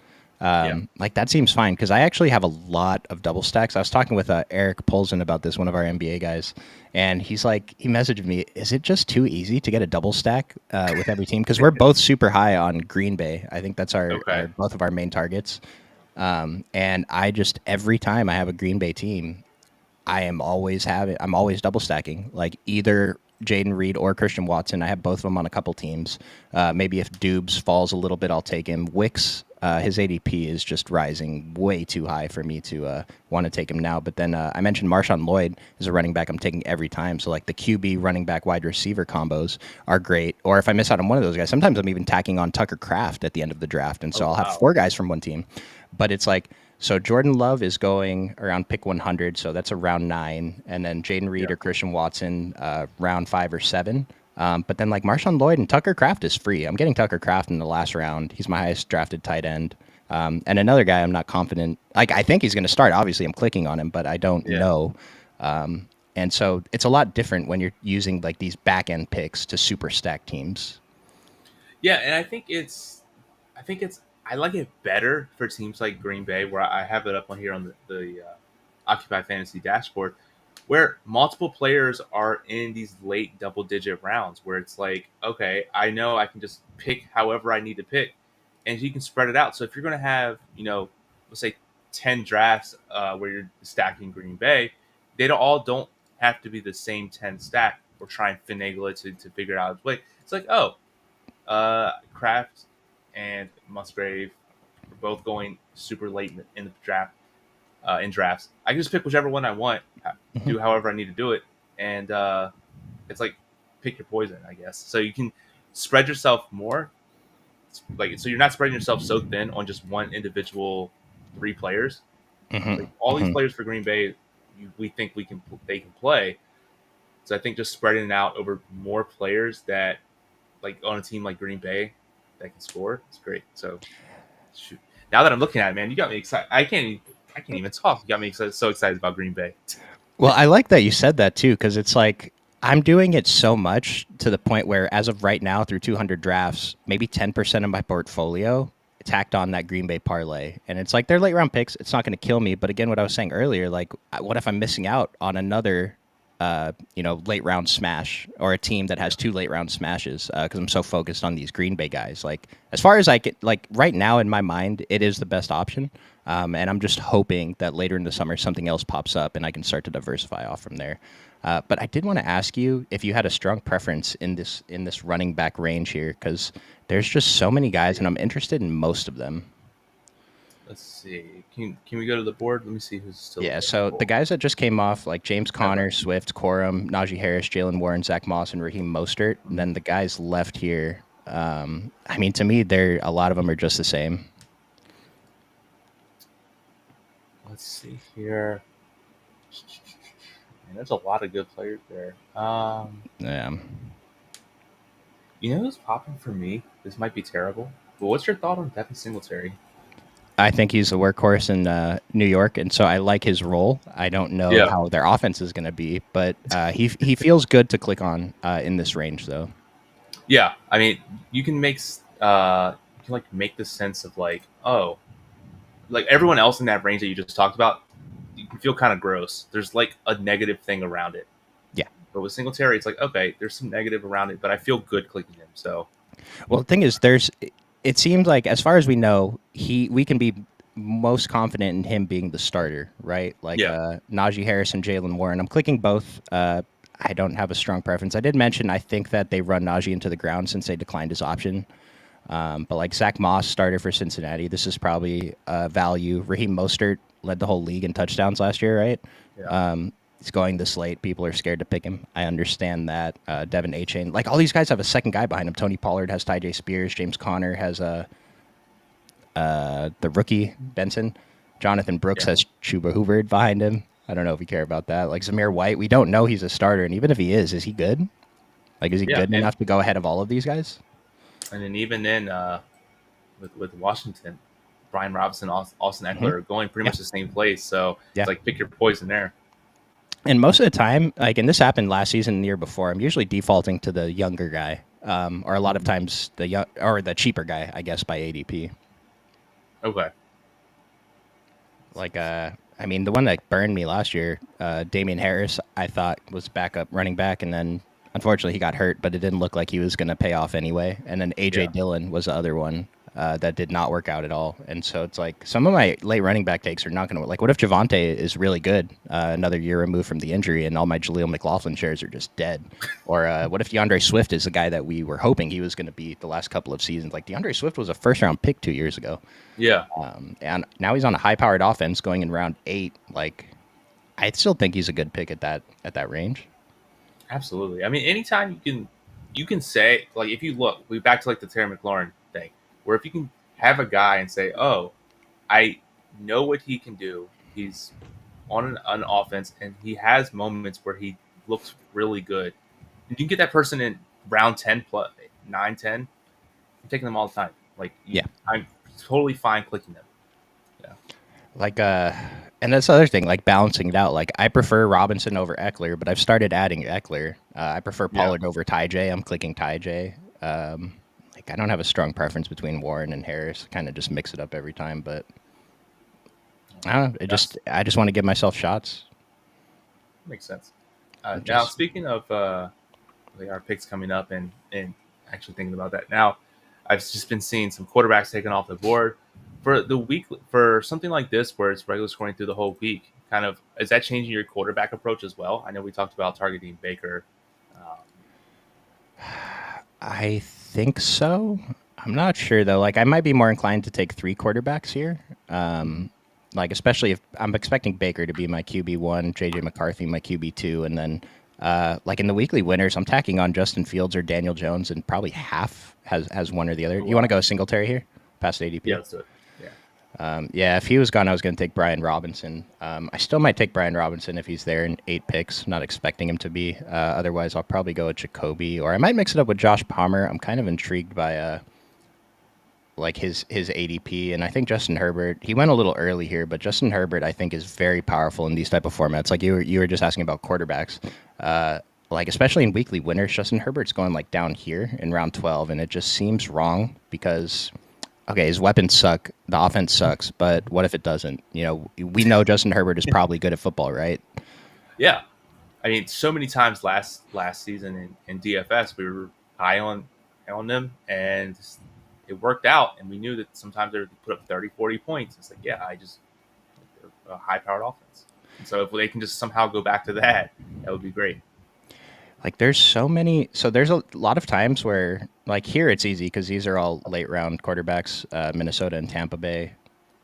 Yeah. Like that seems fine because I actually have a lot of double stacks. I was talking with Eric Polson about this, one of our NBA guys, and he's like, he messaged me, "Is it just too easy to get a double stack with every team?" Because we're both super high on Green Bay. I think that's Okay. both of our main targets. And I just every time I have a Green Bay team, I'm always double stacking like either Jaden Reed or Christian Watson. I have both of them on a couple teams. Maybe if Dubes falls a little bit, I'll take him. Wicks, his ADP is just rising way too high for me to want to take him now. But then I mentioned Marshawn Lloyd is a running back I'm taking every time. So like the QB running back wide receiver combos are great. Or if I miss out on one of those guys, sometimes I'm even tacking on Tucker Kraft at the end of the draft. And so Oh, I'll have wow. 4 guys from one team. But it's like, so Jordan Love is going around pick 100, so that's around 9, and then Jaden Reed Yeah. or Christian Watson round 5 or 7. But then like Marshawn Lloyd and Tucker Kraft is free. I'm getting Tucker Kraft in the last round. He's my highest drafted tight end. And another guy I'm not confident. Like I think he's going to start. Obviously, I'm clicking on him, but I don't Yeah. know. And so it's a lot different when you're using like these back end picks to super stack teams. Yeah, and I like it better for teams like Green Bay, where I have it up on here on the Occupy Fantasy dashboard, where multiple players are in these late double digit rounds, where it's like, okay, I know I can just pick however I need to pick, and you can spread it out. So if you're going to have, let's say 10 drafts where you're stacking Green Bay, they don't have to be the same 10 stack or try and finagle it to figure out its way. It's like, oh, Kraft and Musgrave are both going super late in the draft. In drafts, I can just pick whichever one I want, do however I need to do it, and it's like pick your poison, I guess. So you can spread yourself more, like so you're not spreading yourself so thin on just one individual 3 players. Mm-hmm. Like all these Mm-hmm. players for Green Bay, we think they can play. So I think just spreading it out over more players that like on a team like Green Bay that can score is great. So shoot. Now that I'm looking at it, man, you got me excited. I can't even talk. You got me excited, so excited about Green Bay. Well, I like that you said that too, because it's like I'm doing it so much to the point where, as of right now, through 200 drafts, maybe 10% of my portfolio tacked on that Green Bay parlay, and it's like they're late round picks. It's not going to kill me, but again, what I was saying earlier, like, what if I'm missing out on another, late round smash or a team that has 2 late round smashes because I'm so focused on these Green Bay guys. Like, as far as I get, like right now in my mind, it is the best option. And I'm just hoping that later in the summer something else pops up and I can start to diversify off from there. But I did want to ask you if you had a strong preference in this running back range here, because there's just so many guys, and I'm interested in most of them. Let's see. Can we go to the board? Let me see who's still Yeah, so the available. guys that just came off, like James Okay. Conner, Swift, Corum, Najee Harris, Jalen Warren, Zach Moss, and Raheem Mostert. And then the guys left here, I mean, to me, a lot of them are just the same. Let's see here. Man, there's a lot of good players there. Yeah. You know who's popping for me? This might be terrible, but what's your thought on Devin Singletary? I think he's a workhorse in New York, and so I like his role. I don't know Yeah. how their offense is going to be, but he feels good to click on in this range, though. Yeah, I mean, you can you can like make the sense of like, oh, like everyone else in that range that you just talked about, you can feel kind of gross. There's like a negative thing around it. Yeah. But with Singletary, it's like, okay, there's some negative around it, but I feel good clicking him. So Well, the thing is, it seems like, as far as we know, we can be most confident in him being the starter, right? Like yeah, Najee Harris and Jalen Warren. I'm clicking both. I don't have a strong preference. I did mention I think that they run Najee into the ground since they declined his option. But like Zach Moss, starter for Cincinnati, this is probably value. Raheem Mostert led the whole league in touchdowns last year, right? Yeah. He's going this late. People are scared to pick him. I understand that. Devin A-Chain. Like, all these guys have a second guy behind him. Tony Pollard has Ty J. Spears. James Conner has the rookie, Benson. Jonathan Brooks Yeah. has Chuba Hubbard behind him. I don't know if we care about that. Like, Zamir White, we don't know he's a starter. And even if he is he good? Like, is he Yeah. good enough to go ahead of all of these guys? And then even then, with Washington, Brian Robinson, Austin Eckler Mm-hmm. are going pretty Yeah. much the same place. So Yeah. it's like pick your poison there. And most of the time, like, and this happened last season and the year before, I'm usually defaulting to the younger guy, or a lot of times the young or the cheaper guy, I guess, by ADP. Okay. Like, I mean, the one that burned me last year, Damian Harris, I thought was backup running back, and then unfortunately he got hurt, but it didn't look like he was going to pay off anyway. And then AJ Yeah. Dillon was the other one that did not work out at all. And so it's like some of my late running back takes are not going to work. Like, what if Javonte is really good, another year removed from the injury, and all my Jaleel McLaughlin shares are just dead? Or what if DeAndre Swift is the guy that we were hoping he was going to be the last couple of seasons? Like, DeAndre Swift was a first-round pick 2 years ago. Yeah. And now he's on a high-powered offense going in round 8. Like, I still think he's a good pick at that range. Absolutely. I mean, anytime you can say, like, if you look, we back to like the Terry McLaurin thing, where if you can have a guy and say, oh, I know what he can do. He's on an offense and he has moments where he looks really good. You can get that person in round 10 plus 9, 10. I'm taking them all the time. Like, Yeah. I'm totally fine clicking them. Yeah. Like, and that's the other thing, like balancing it out. Like, I prefer Robinson over Eckler, but I've started adding Eckler. I prefer Pollard over Ty J. I'm clicking Ty J. Like, I don't have a strong preference between Warren and Harris. Kind of just mix it up every time, but I don't know. I just want to give myself shots. Makes sense. Which Now, is- speaking of like our picks coming up and actually thinking about that now, I've just been seeing some quarterbacks taken off the board for the week for something like this where it's regular scoring through the whole week. Kind of, is that changing your quarterback approach as well? I know we talked about targeting Baker. I think so. I'm not sure though. Like, I might be more inclined to take 3 quarterbacks here. Like, especially if I'm expecting Baker to be my QB1, JJ McCarthy my QB2, and then like in the weekly winners, I'm tacking on Justin Fields or Daniel Jones, and probably half has one or the other. You want to go Singletary here, past ADP? Yeah, let's do it. Yeah. Yeah, if he was gone, I was going to take Brian Robinson. I still might take Brian Robinson if he's there in 8 picks. Not expecting him to be. Otherwise, I'll probably go with Jacoby, or I might mix it up with Josh Palmer. I'm kind of intrigued by like his ADP, and I think Justin Herbert. He went a little early here, but Justin Herbert I think is very powerful in these type of formats. Like you were just asking about quarterbacks. Like, especially in weekly winners, Justin Herbert's going like down here in round 12, and it just seems wrong because, okay, his weapons suck, the offense sucks, but what if it doesn't? You know, we know Justin Herbert is probably good at football, right? Yeah. I mean, so many times last season in DFS, we were high on them, and it worked out. And we knew that sometimes they would put up 30, 40 points. It's like, yeah, they're a high-powered offense. And so if they can just somehow go back to that, that would be great. Like, there's a lot of times where, like, here it's easy because these are all late round quarterbacks, Minnesota and Tampa Bay.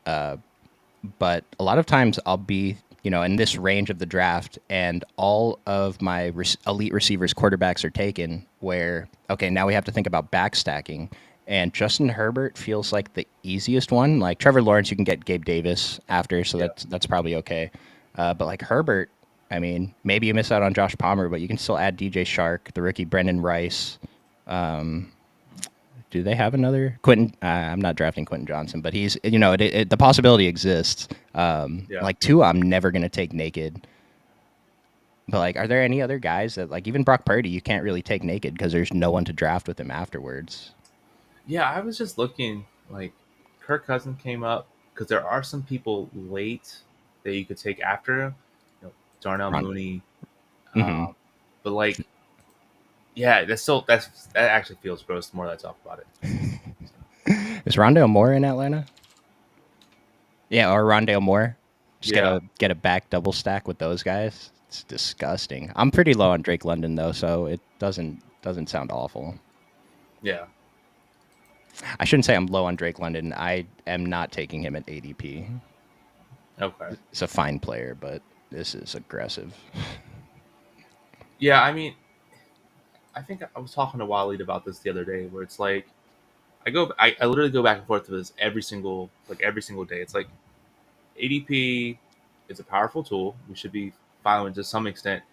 But a lot of times I'll be, in this range of the draft, and all of my elite receivers quarterbacks are taken, where, okay, now we have to think about backstacking. And Justin Herbert feels like the easiest one. Like, Trevor Lawrence, you can get Gabe Davis after, so that's probably okay. But like Herbert, I mean, maybe you miss out on Josh Palmer, but you can still add DJ Shark, the rookie Brendan Rice. Do they have another Quentin? I'm not drafting Quentin Johnson, but he's, the possibility exists. Like, Tua, I'm never going to take naked. But, like, are there any other guys that, like, even Brock Purdy, you can't really take naked because there's no one to draft with him afterwards? Yeah, I was just looking, like, Kirk Cousins came up because there are some people late that you could take after him. Darnell Mooney. Mm-hmm. But, like, yeah, that actually feels gross the more that I talk about it. Is Rondale Moore in Atlanta? Yeah, or Rondale Moore. Just get a back double stack with those guys. It's disgusting. I'm pretty low on Drake London though, so it doesn't sound awful. Yeah. I shouldn't say I'm low on Drake London. I am not taking him at ADP. Okay. He's a fine player, but this is aggressive. Yeah, I mean, I think I was talking to Waleed about this the other day, where it's like I literally go back and forth with this every single day. It's like ADP is a powerful tool. We should be following to some extent,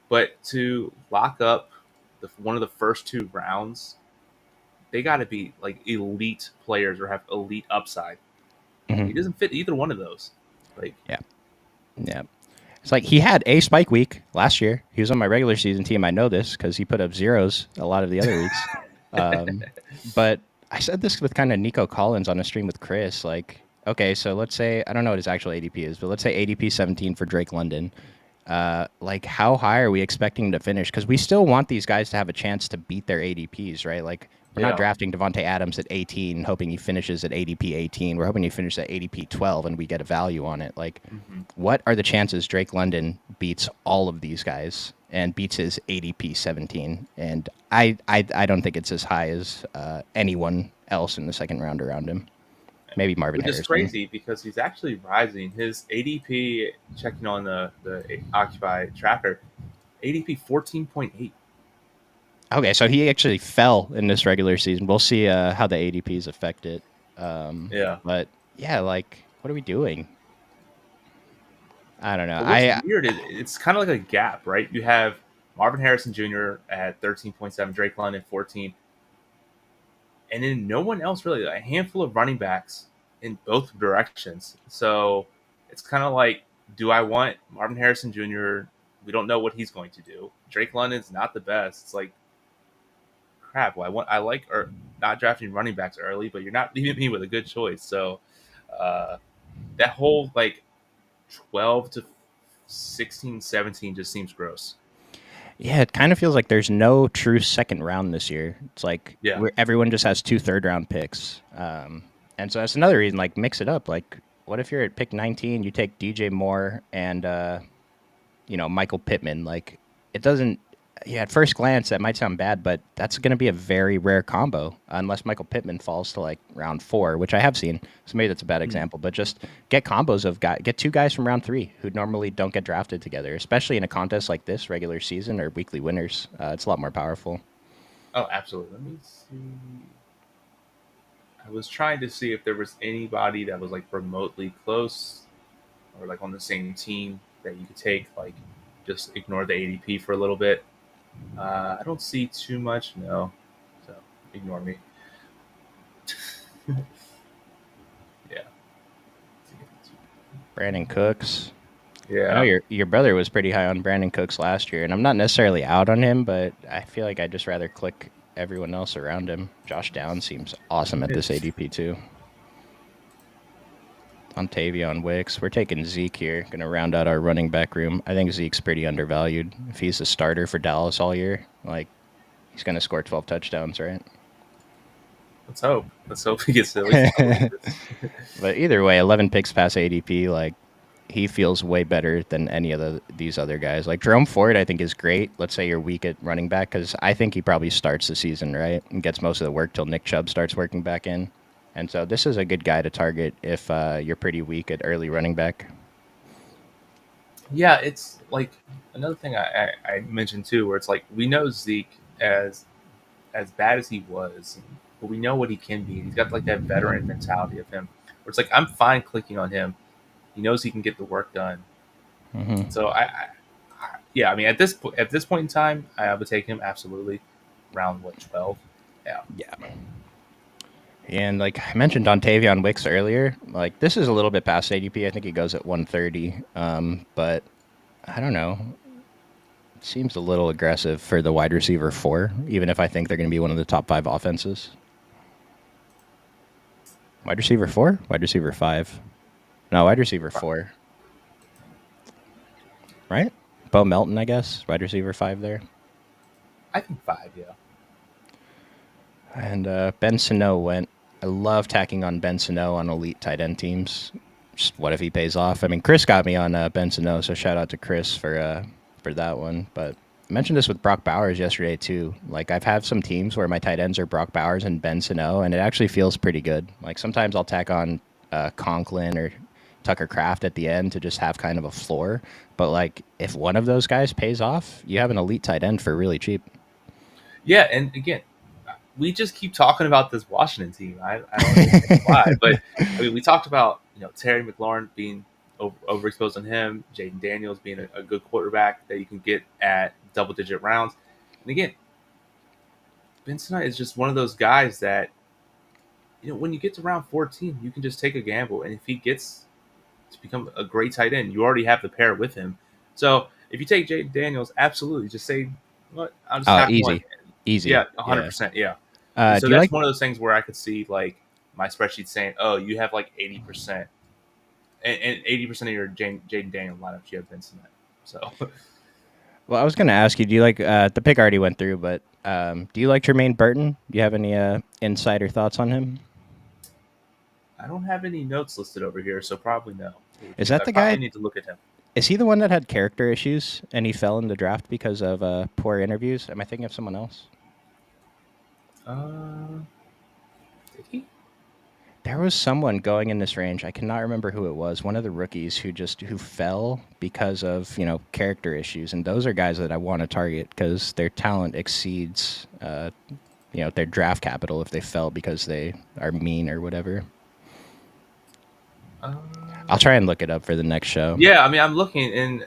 but to lock up one of the first two rounds, they got to be like elite players or have elite upside. He Hmm. doesn't fit either one of those. Like, Yeah, yeah. It's like he had a spike week last year. He was on my regular season team. I know this because he put up zeros a lot of the other weeks. But I said this with kind of Nico Collins on a stream with Chris. Like, okay, so let's say I don't know what his actual ADP is, but let's say ADP 17 for Drake London. Like, how high are we expecting him to finish? Because we still want these guys to have a chance to beat their ADPs, right? Like, we're not yeah, drafting Devontae Adams at 18, hoping he finishes at ADP 18. We're hoping he finishes at ADP 12, and we get a value on it. Like, hmm what are the chances Drake London beats all of these guys and beats his ADP 17? And I don't think it's as high as anyone else in the second round around him. Maybe Marvin which is Harrison. crazy because he's actually rising. His ADP, checking on the Occupy tracker, ADP 14.8. Okay, so he actually fell in this regular season. We'll see how the ADPs affect it. Yeah. But yeah, like, what are we doing? I don't know. But what's weird is it's kind of like a gap, right? You have Marvin Harrison Jr. at 13.7, Drake London at 14, and then no one else really. A handful of running backs in both directions. So it's kind of like, do I want Marvin Harrison Jr.? We don't know what he's going to do. Drake London's not the best. It's like, crap. Well, I like or not drafting running backs early, but you're not leaving me with a good choice. So uh, that whole like 12 to 16, 17 just seems gross. Yeah, it kind of feels like there's no true second round this year. It's like Yeah. everyone just has 2 third-round picks, and so that's another reason. Like, mix it up. Like, what if you're at pick 19, you take DJ Moore and Michael Pittman? Like, it doesn't. Yeah, at first glance, that might sound bad, but that's going to be a very rare combo unless Michael Pittman falls to like round 4, which I have seen. So maybe that's a bad Mhm. example, but just get combos of get 2 guys from round 3 who normally don't get drafted together, especially in a contest like this, regular season or weekly winners. It's a lot more powerful. Oh, absolutely. Let me see. I was trying to see if there was anybody that was like remotely close or like on the same team that you could take. Like, just ignore the ADP for a little bit. I don't see too much. No, so ignore me. Yeah. Brandon Cooks. I know Yeah. your brother was pretty high on Brandon Cooks last year, and I'm not necessarily out on him, but I feel like I'd just rather click everyone else around him. Josh Downs seems awesome at this ADP too. Ontavion Wicks. We're taking Zeke here. Going to round out our running back room. I think Zeke's pretty undervalued. If he's the starter for Dallas all year, like, he's going to score 12 touchdowns, right? Let's hope. Let's hope he gets at least a couple of this. But either way, 11 picks past ADP, like, he feels way better than any of these other guys. Like, Jerome Ford, I think, is great. Let's say you're weak at running back, because I think he probably starts the season, right, and gets most of the work till Nick Chubb starts working back in. And so this is a good guy to target if you're pretty weak at early running back. Yeah, it's like another thing I mentioned too, where it's like we know Zeke as bad as he was, but we know what he can be. He's got like that veteran mentality of him, where it's like I'm fine clicking on him. He knows he can get the work done. Mm-hmm. So yeah, I mean at this point in time, I would take him absolutely. Round what 12? Yeah, Yeah. And like I mentioned Dontavion Wicks earlier, like this is a little bit past ADP. I think he goes at 130. But I don't know. It seems a little aggressive for the wide receiver 4, even if I think they're going to be one of the top 5 offenses. Wide receiver 4? Wide receiver 5? No, wide receiver 4. Right? Bo Melton, I guess. Wide receiver 5 there. I think 5. Yeah, And Ben Sano went. I love tacking on Ben Sano on elite tight end teams. just what if he pays off? I mean, Chris got me on Ben Sano, so shout out to Chris for that one. But I mentioned this with Brock Bowers yesterday too. Like I've had some teams where my tight ends are Brock Bowers and Ben Sano, and it actually feels pretty good. Like sometimes I'll tack on Conklin or Tucker Craft at the end to just have kind of a floor. But like if one of those guys pays off, you have an elite tight end for really cheap. Yeah, and again, we just keep talking about this Washington team. I don't understand why, but I mean, we talked about Terry McLaurin being overexposed on him, Jaden Daniels being a good quarterback that you can get at double-digit rounds, and again, Benson is just one of those guys that when you get to round 14, you can just take a gamble, and if he gets to become a great tight end, you already have the pair with him. So if you take Jaden Daniels, absolutely, just say, what, I'll just have one. Easy, easy. Yeah, Yeah. 100%. Yeah. And so Do you that's like? one of those things where I could see like my spreadsheet saying, "Oh, you have like 80%, and 80% of your Jaden Daniel lineups you have Benson at." So Well, I was going to ask you. Do you like the pick already went through, but do you like Jermaine Burton? Do you have any insider thoughts on him? I don't have any notes listed over here, so probably no, Is which means that I the probably guy? need to look at him. Is he the one that had character issues and he fell in the draft because of poor interviews? Am I thinking of someone else? Uh, did he? There was someone going in this range. I cannot remember who it was. One of the rookies who fell because of character issues, and those are guys that I want to target because their talent exceeds their draft capital if they fell because they are mean or whatever. Uh, I'll try and look it up for the next show. yeah, I mean, I'm looking, and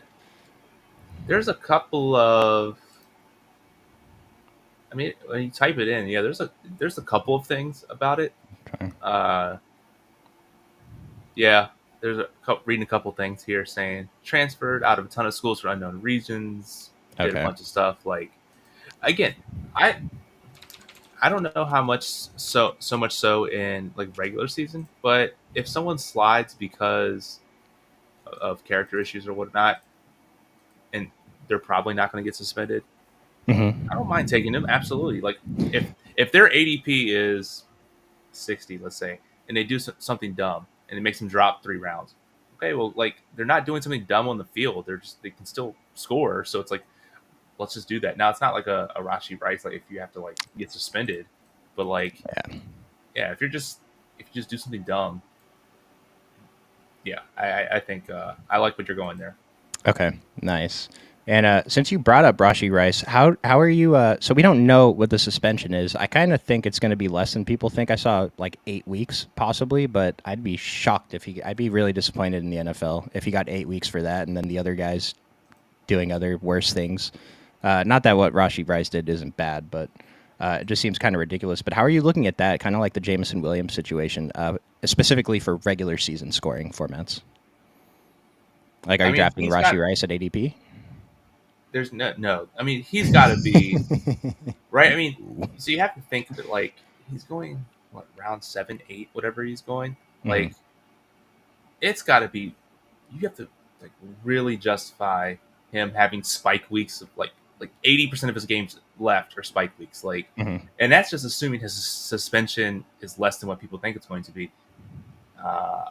there's a couple of. I mean, when you type it in, yeah, there's a couple of things about it. Okay. Uh, Yeah, there's reading a couple things here saying transferred out of a ton of schools for unknown reasons. Did a Okay. bunch of stuff like again. I I don't know how much so much so in like regular season, but if someone slides because of character issues or whatnot, and they're probably not going to get suspended, I don't mind taking them. Absolutely, like if their ADP is 60, let's say, and they do something dumb and it makes them drop 3 rounds. Okay, well, like they're not doing something dumb on the field. They can still score. So it's like, let's just do that. Now it's not like a Rashi Rice, like if you have to like get suspended, but like, Yeah. yeah, if you just do something dumb, yeah, I think I like what you're going there. Okay. Nice. And since you brought up Rashi Rice, how are you? So we don't know what the suspension is. I kind of think it's going to be less than people think. I saw like 8 weeks possibly, but I'd be shocked if he. I'd be really disappointed in the NFL if he got 8 weeks for that, and then the other guys doing other worse things. Not that what Rashi Rice did isn't bad, but it just seems kind of ridiculous. But how are you looking at that? Kind of like the Jameson Williams situation, specifically for regular season scoring formats. Like, are I you mean, drafting Rashi Rice at ADP? there's no. I mean, he's got to be right. I mean, so you have to think that like he's going what round 7, 8, whatever he's going. Hmm. Like it's got to be you have to like really justify him having spike weeks of like 80% of his games left are spike weeks like Hmm. and that's just assuming his suspension is less than what people think it's going to be. uh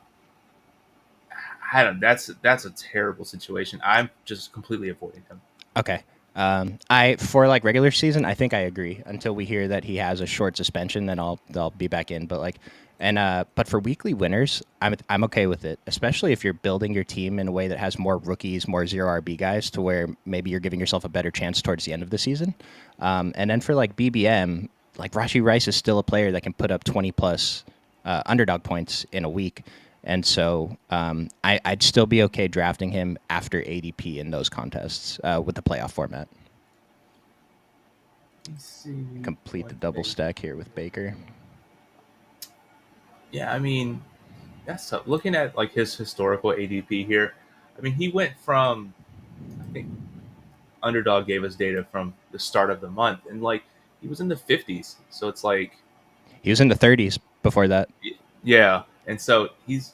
I don't that's a terrible situation. I'm just completely avoiding him. Okay. I for like regular season, I think I agree. Until we hear that he has a short suspension, then I'll be back in. But like, and but for weekly winners, I'm okay with it. Especially if you're building your team in a way that has more rookies, more zero RB guys, to where maybe you're giving yourself a better chance towards the end of the season. And then for like BBM, like Rashi Rice is still a player that can put up 20 plus underdog points in a week. And so I'd still be okay drafting him after ADP in those contests with the playoff format. Let's see Complete what the double they stack here with Baker. yeah I mean that's tough. Looking at like his historical ADP here, I mean he went from I think Underdog gave us data from the start of the month, and like he was in the 50s. So it's like, He was in the 30s before that. yeah, and so he's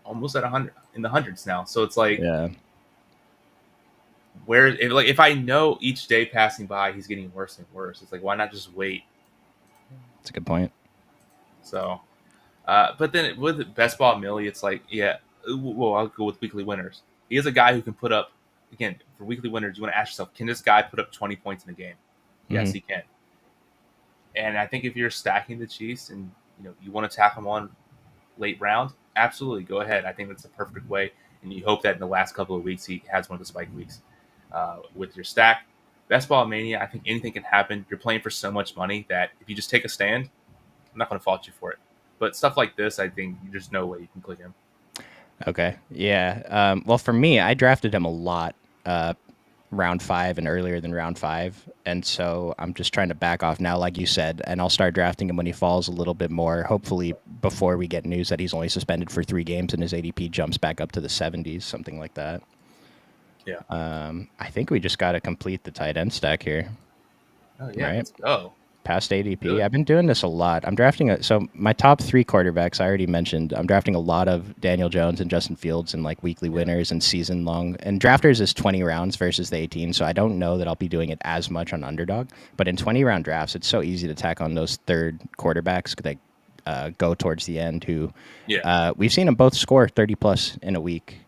almost at 100 in the hundreds now. So it's like, Yeah, where if I know each day passing by he's getting worse and worse, it's like why not just wait? that's a good point. So, but then with Best Ball Millie, it's like, yeah, well, I'll go with weekly winners. He is a guy who can put up, again, for weekly winners, you want to ask yourself, can this guy put up 20 points in a game? Yes, Mhm. he can. And I think if you're stacking the Chiefs and you want to tack them on late round, absolutely go ahead. I think that's the perfect way. And you hope that in the last couple of weeks he has one of the spike weeks with your stack. Best Ball Mania, I think anything can happen. You're playing for so much money that if you just take a stand, I'm not going to fault you for it. But stuff like this, I think there's no way you can click him. Okay. Yeah. Well, for me, I drafted him a lot, uh, round 5 and earlier than round 5, and so I'm just trying to back off now, like you said, and I'll start drafting him when he falls a little bit more. Hopefully, before we get news that he's only suspended for 3 games and his ADP jumps back up to the 70s, something like that. Yeah. I think we just got to complete the tight end stack here, Oh yeah, right? let's go. Past Do ADP. it. I've been doing this a lot. I'm drafting so my top 3 quarterbacks I already mentioned. I'm drafting a lot of Daniel Jones and Justin Fields in like weekly Yeah. winners and season long. And drafters is 20 rounds versus the 18, so I don't know that I'll be doing it as much on Underdog. But in 20 round drafts, it's so easy to tack on those third quarterbacks that go towards the end. Who Yeah. we've seen them both score 30 plus in a week.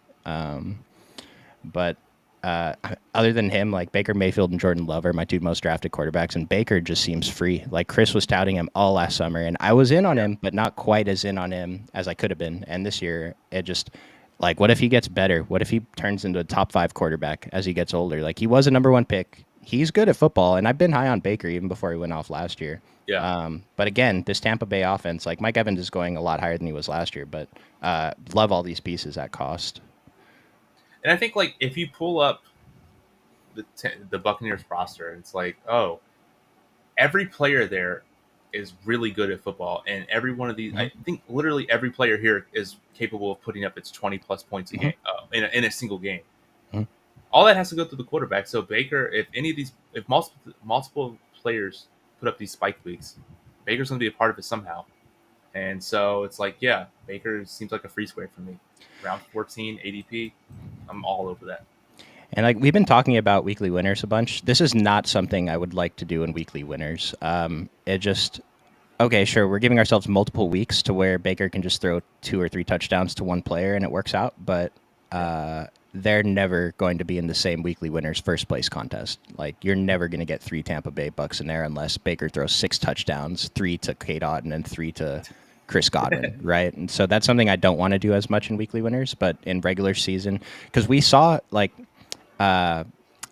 But other than him, like Baker Mayfield and Jordan Love are my 2 most drafted quarterbacks, and Baker just seems free. Like Chris was touting him all last summer, and I was in on Yeah. him, but not quite as in on him as I could have been. And this year, it just like, what if he gets better? What if he turns into a top 5 quarterback as he gets older? Like he was a number 1 pick. He's good at football, and I've been high on Baker even before he went off last year. Yeah. But again, this Tampa Bay offense, like Mike Evans is going a lot higher than he was last year, but love all these pieces at cost. And I think like if you pull up the Buccaneers roster, it's like, oh, every player there is really good at football, and every one of these, Hmm. I think, literally every player here is capable of putting up its 20 plus points a Hmm. game in a single game. Hmm. All that has to go through the quarterback. So Baker, if any of these, if multiple players put up these spike weeks, Baker's going to be a part of it somehow. And so it's like, yeah, Baker seems like a free square for me. Round 14 ADP, I'm all over that. And like we've been talking about weekly winners a bunch. This is not something I would like to do in weekly winners. It just okay, sure, we're giving ourselves multiple weeks to where Baker can just throw 2 or 3 touchdowns to one player and it works out, but Yeah. they're never going to be in the same weekly winners first place contest. Like you're never going to get 3 Tampa Bay Bucks in there unless Baker throws 6 touchdowns, 3 to K Dot and then 3 to Chris Godwin, right? And so that's something I don't want to do as much in weekly winners, but in regular season, because we saw like uh,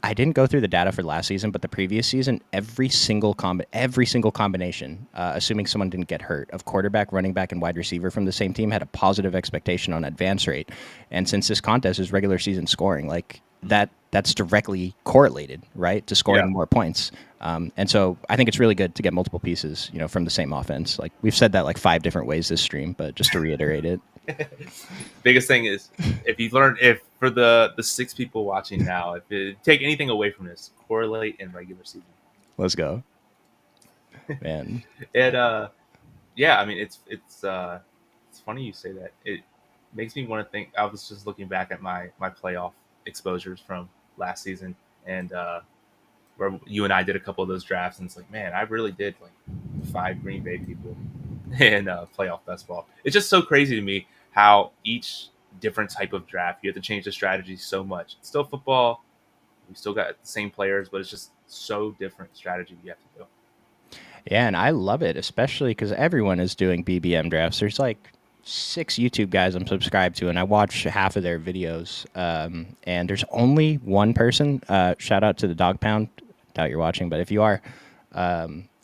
I didn't go through the data for last season, but the previous season, every single combination, assuming someone didn't get hurt, of quarterback, running back, and wide receiver from the same team had a positive expectation on advance rate. And since this contest is regular season scoring, like that's directly correlated, right, to Yeah. scoring more points. And so I think it's really good to get multiple pieces, from the same offense. Like we've said that like 5 different ways this stream, but just to reiterate it, Biggest thing is if you learn if for the 6 people watching now, if you take anything away from this, correlate in regular season. let's go, man. It yeah, I mean it's funny you say that. It makes me want to think. I was just looking back at my playoff exposures from last season, and where you and I did a couple of those drafts, and it's like, man, I really did like 5 Green Bay people in playoff best ball. It's just so crazy to me how each different type of draft you have to change the strategy so much. It's still football. We still got the same players, but it's just so different strategy you have to do. Yeah, and I love it, especially because everyone is doing BBM drafts. There's like 6 YouTube guys I'm subscribed to, and I watch half of their videos. And there's only one person. Shout out to the Dog Pound. Doubt you're watching, but if you are,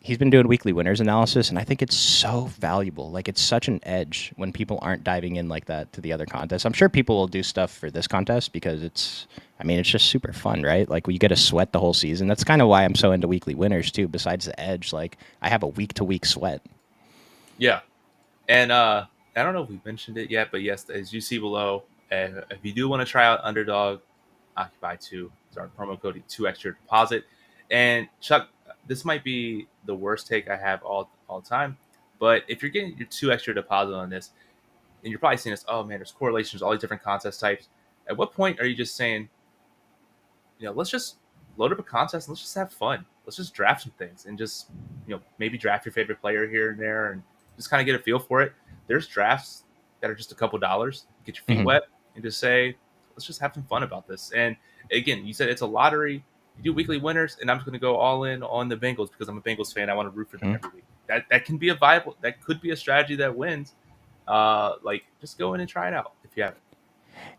he's been doing weekly winners analysis, and I think it's so valuable. Like it's such an edge when people aren't diving in like that to the other contests. I'm sure people will do stuff for this contest because it's just super fun, right? Like you get to sweat the whole season. That's kind of why I'm so into weekly winners too. Besides the edge, like I have a week to week sweat. Yeah, and I don't know if we mentioned it yet, but yes, as you see below, if you do want to try out Underdog, Occupy 2 is our promo code, 2 extra deposit. And Chuck, this might be the worst take I have all time, but if you're getting your 2 extra deposit on this, and you're probably saying this, oh man, there's correlations, all these different contest types. At what point are you just saying, let's just load up a contest and let's just have fun. Let's just draft some things and just, maybe draft your favorite player here and there and just kind of get a feel for it. There's drafts that are just a couple dollars, get your feet Mhm. wet, and just say, let's just have some fun about this. And again, you said it's a lottery. You do weekly winners, and I'm just going to go all in on the Bengals because I'm a Bengals fan. I want to root for them Mhm. every week. That can be that could be a strategy that wins. Like just go in and try it out if you haven't.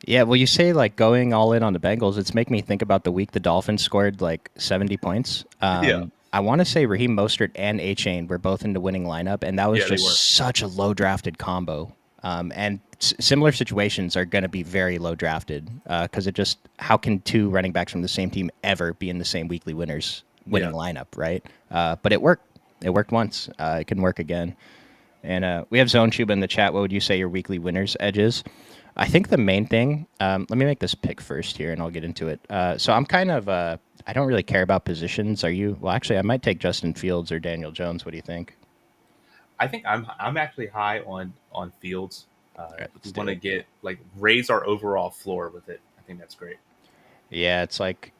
Yeah, well, you say like going all in on the Bengals. It's making me think about the week the Dolphins scored like 70 points. Yeah, I want to say Raheem Mostert and A Chain were both in the winning lineup, and that was yeah, they were. just such a low drafted combo. And similar situations are going to be very low drafted because it just how can two running backs from the same team ever be in the same weekly winners winning Yeah, lineup, right? But it worked. It worked once. It can work again. And we have Zone Chuba in the chat. What would you say your weekly winners edge is? I think the main thing. Let me make this pick first here, and I'll get into it. So I'm kind of. I don't really care about positions. Are you? Well, actually, I might take Justin Fields or Daniel Jones. What do you think? I think I'm actually high on Fields. All right, If we let's do want to it. get like raise our overall floor with it, I think that's great. Yeah, it's like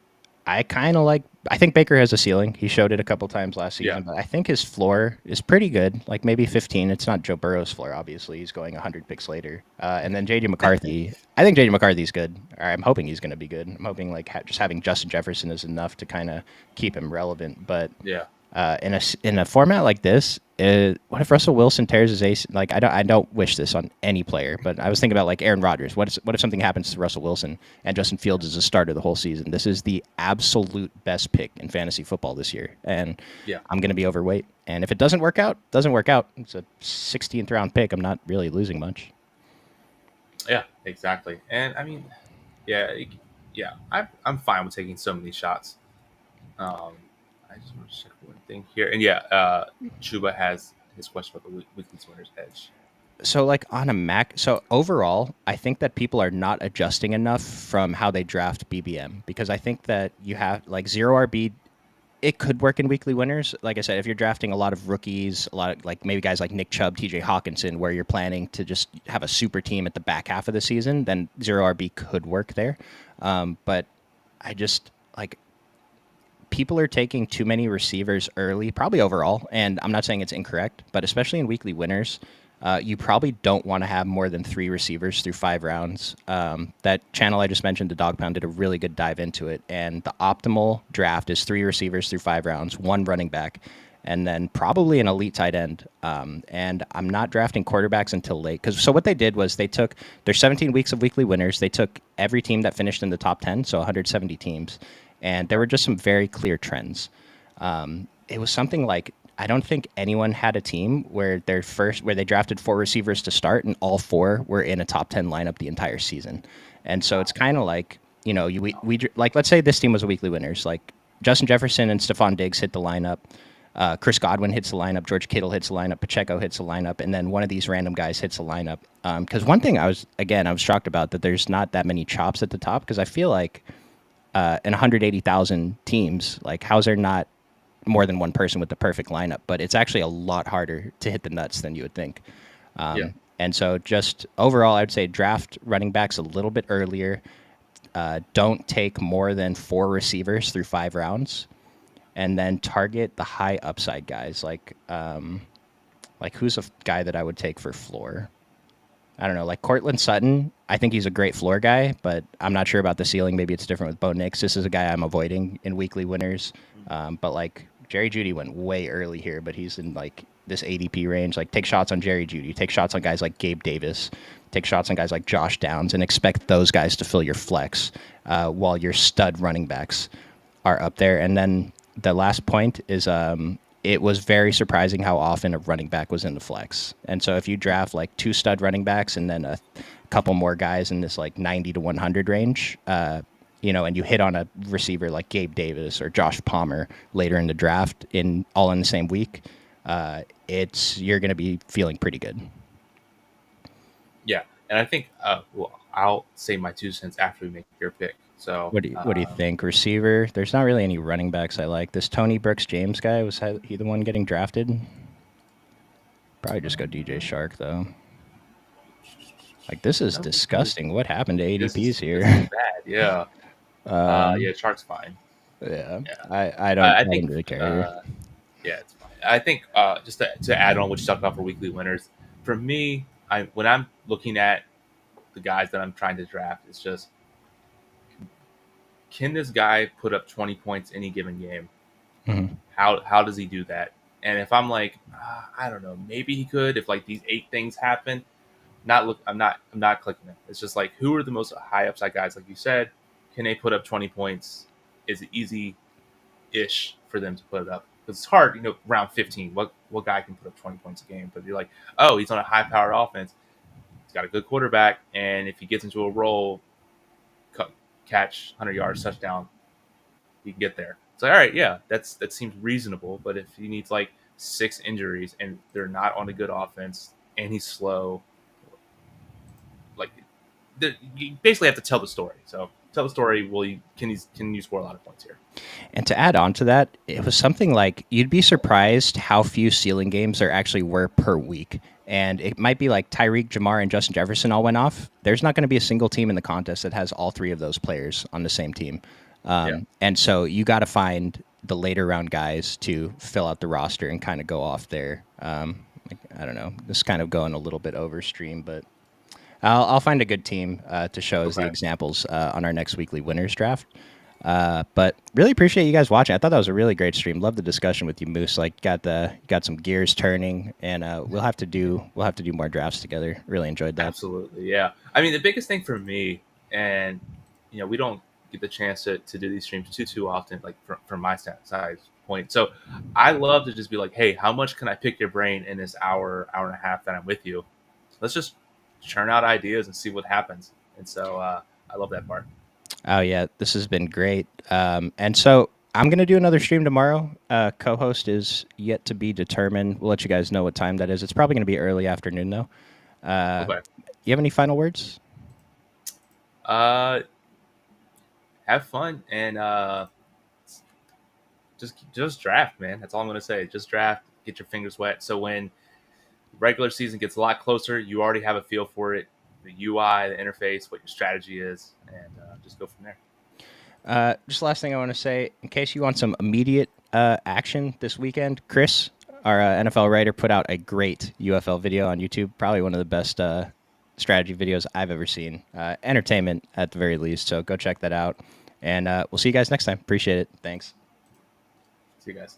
I kind of like. I think Baker has a ceiling. He showed it a couple times last Yeah, season, but I think his floor is pretty good. Like maybe 15. It's not Joe Burrow's floor. Obviously, he's going 100 picks later. And then JD McCarthy. I think JD McCarthy's good. Or I'm hoping he's going to be good. I'm hoping like just having Justin Jefferson is enough to kind of keep him relevant. But yeah, in a format like this, what if Russell Wilson tears his ace? Like I don't wish this on any player, but I was thinking about like Aaron Rodgers. What if something happens to Russell Wilson and Justin Fields is a starter the whole season? This is the absolute best pick in fantasy football this year, and yeah, I'm going to be overweight. And if it doesn't work out, doesn't work out. It's a 16th round pick. I'm not really losing much. yeah, exactly. And I mean, yeah, yeah, I'm fine with taking so many shots. Um, I just want to check one thing here, and yeah, Chuba has his question about the weekly winners edge. So like on a Mac, so overall, I think that people are not adjusting enough from how they draft BBM because I think that you have like zero RB. It could work in weekly winners. Like I said, if you're drafting a lot of rookies, a lot of like maybe guys like Nick Chubb, TJ Hawkinson, where you're planning to just have a super team at the back half of the season, then zero RB could work there. But I just like people are taking too many receivers early, probably overall. And I'm not saying it's incorrect, but especially in weekly winners, you probably don't want to have more than 3 receivers through 5 rounds. That channel I just mentioned, the Dog Pound, did a really good dive into it. And the optimal draft is 3 receivers through 5 rounds, 1 running back, and then probably an elite tight end. And I'm not drafting quarterbacks until late. So what they did was they took their 17 weeks of weekly winners. They took every team that finished in the top 10, so 170 teams. And there were just some very clear trends. It was something like I don't think anyone had a team where where they drafted 4 receivers to start and all 4 were in a top 10 lineup the entire season. And so it's kind of like, like let's say this team was a weekly winners, like Justin Jefferson and Stephon Diggs hit the lineup. Chris Godwin hits the lineup. George Kittle hits the lineup. Pacheco hits the lineup, and then one of these random guys hits the lineup. Because one thing I was shocked about that there's not that many chops at the top because I feel like in 180,000 teams, like how's there not more than one person with the perfect lineup? But it's actually a lot harder to hit the nuts than you would think. Yeah, And so just overall, I'd say draft running backs a little bit earlier. Don't take more than 4 receivers through 5 rounds, and then target the high upside guys. Like who's a guy that I would take for floor? I don't know, like Cortland Sutton. I think he's a great floor guy, but I'm not sure about the ceiling. Maybe it's different with Bo Nix. This is a guy I'm avoiding in weekly winners. But like Jerry Judy went way early here, but he's in like this ADP range. Like take shots on Jerry Judy, take shots on guys like Gabe Davis, take shots on guys like Josh Downs, and expect those guys to fill your flex while your stud running backs are up there. And then the last point is it was very surprising how often a running back was in the flex. And so if you draft like 2 stud running backs and then a couple more guys in this like 90 to 100 range, and you hit on a receiver like Gabe Davis or Josh Palmer later in the draft all in the same week, you're going to be feeling pretty good. yeah. And I think well, I'll say my 2 cents after we make your pick. So What do you think? Receiver? There's not really any running backs I like. This Tony Brooks James guy, was he the one getting drafted? Probably just go DJ Shark though. Like this I is don't think he was. disgusting. What happened to ADPs This is here? bad. Yeah. um, Yeah. Shark's fine. yeah, Yeah. I I think didn't really care here. yeah, it's fine. I think just to add on what you talked about for weekly winners, for me, when I'm looking at the guys that I'm trying to draft, it's just, can this guy put up 20 points any given game? Mhm. How does he do that? And if I'm like, I don't know, maybe he could if like these 8 things happen. I'm not clicking it. It's just like, who are the most high upside guys? Like you said, can they put up 20 points? Is it easy ish for them to put it up? Because it's hard, round 15. What guy can put up 20 points a game? But you're like, oh, he's on a high powered offense. He's got a good quarterback, and if he gets into a roll, catch 100 yards touchdown, he can get there. It's like, all right, yeah, that seems reasonable. But if he needs like 6 injuries and they're not on a good offense and he's slow, like, you basically have to tell the story. So tell the story. Can you score a lot of points here? And to add on to that, it was something like you'd be surprised how few ceiling games there actually were per week. And it might be like Tyreek, Jamar, and Justin Jefferson all went off. There's not going to be a single team in the contest that has all three of those players on the same team. Yeah, And so you got to find the later round guys to fill out the roster and kind of go off there. I don't know. This is kind of going a little bit overstream, but I'll find a good team to show as the okay, examples on our next weekly winners draft. But really appreciate you guys watching. I thought that was a really great stream. Love the discussion with you, Moose. Like got some gears turning, and we'll have to do more drafts together. Really enjoyed that. absolutely, yeah. I mean, the biggest thing for me, and we don't get the chance to do these streams too often, like from my size point. So I love to just be like, hey, how much can I pick your brain in this hour and a half that I'm with you? Let's just churn out ideas and see what happens. And so I love that part. Oh yeah, this has been great. And so I'm gonna do another stream tomorrow. Co-host is yet to be determined. We'll let you guys know what time that is. It's probably gonna be early afternoon though. Okay. You have any final words? Uh, have fun and just draft, man. That's all I'm gonna say. Just draft, get your fingers wet. So when regular season gets a lot closer, you already have a feel for it, the UI, the interface, what your strategy is, and just go from there. Just last thing I want to say, in case you want some immediate action this weekend, Chris, our NFL writer, put out a great UFL video on YouTube. Probably one of the best strategy videos I've ever seen. Entertainment at the very least. So go check that out. And we'll see you guys next time. Appreciate it. Thanks. See you guys.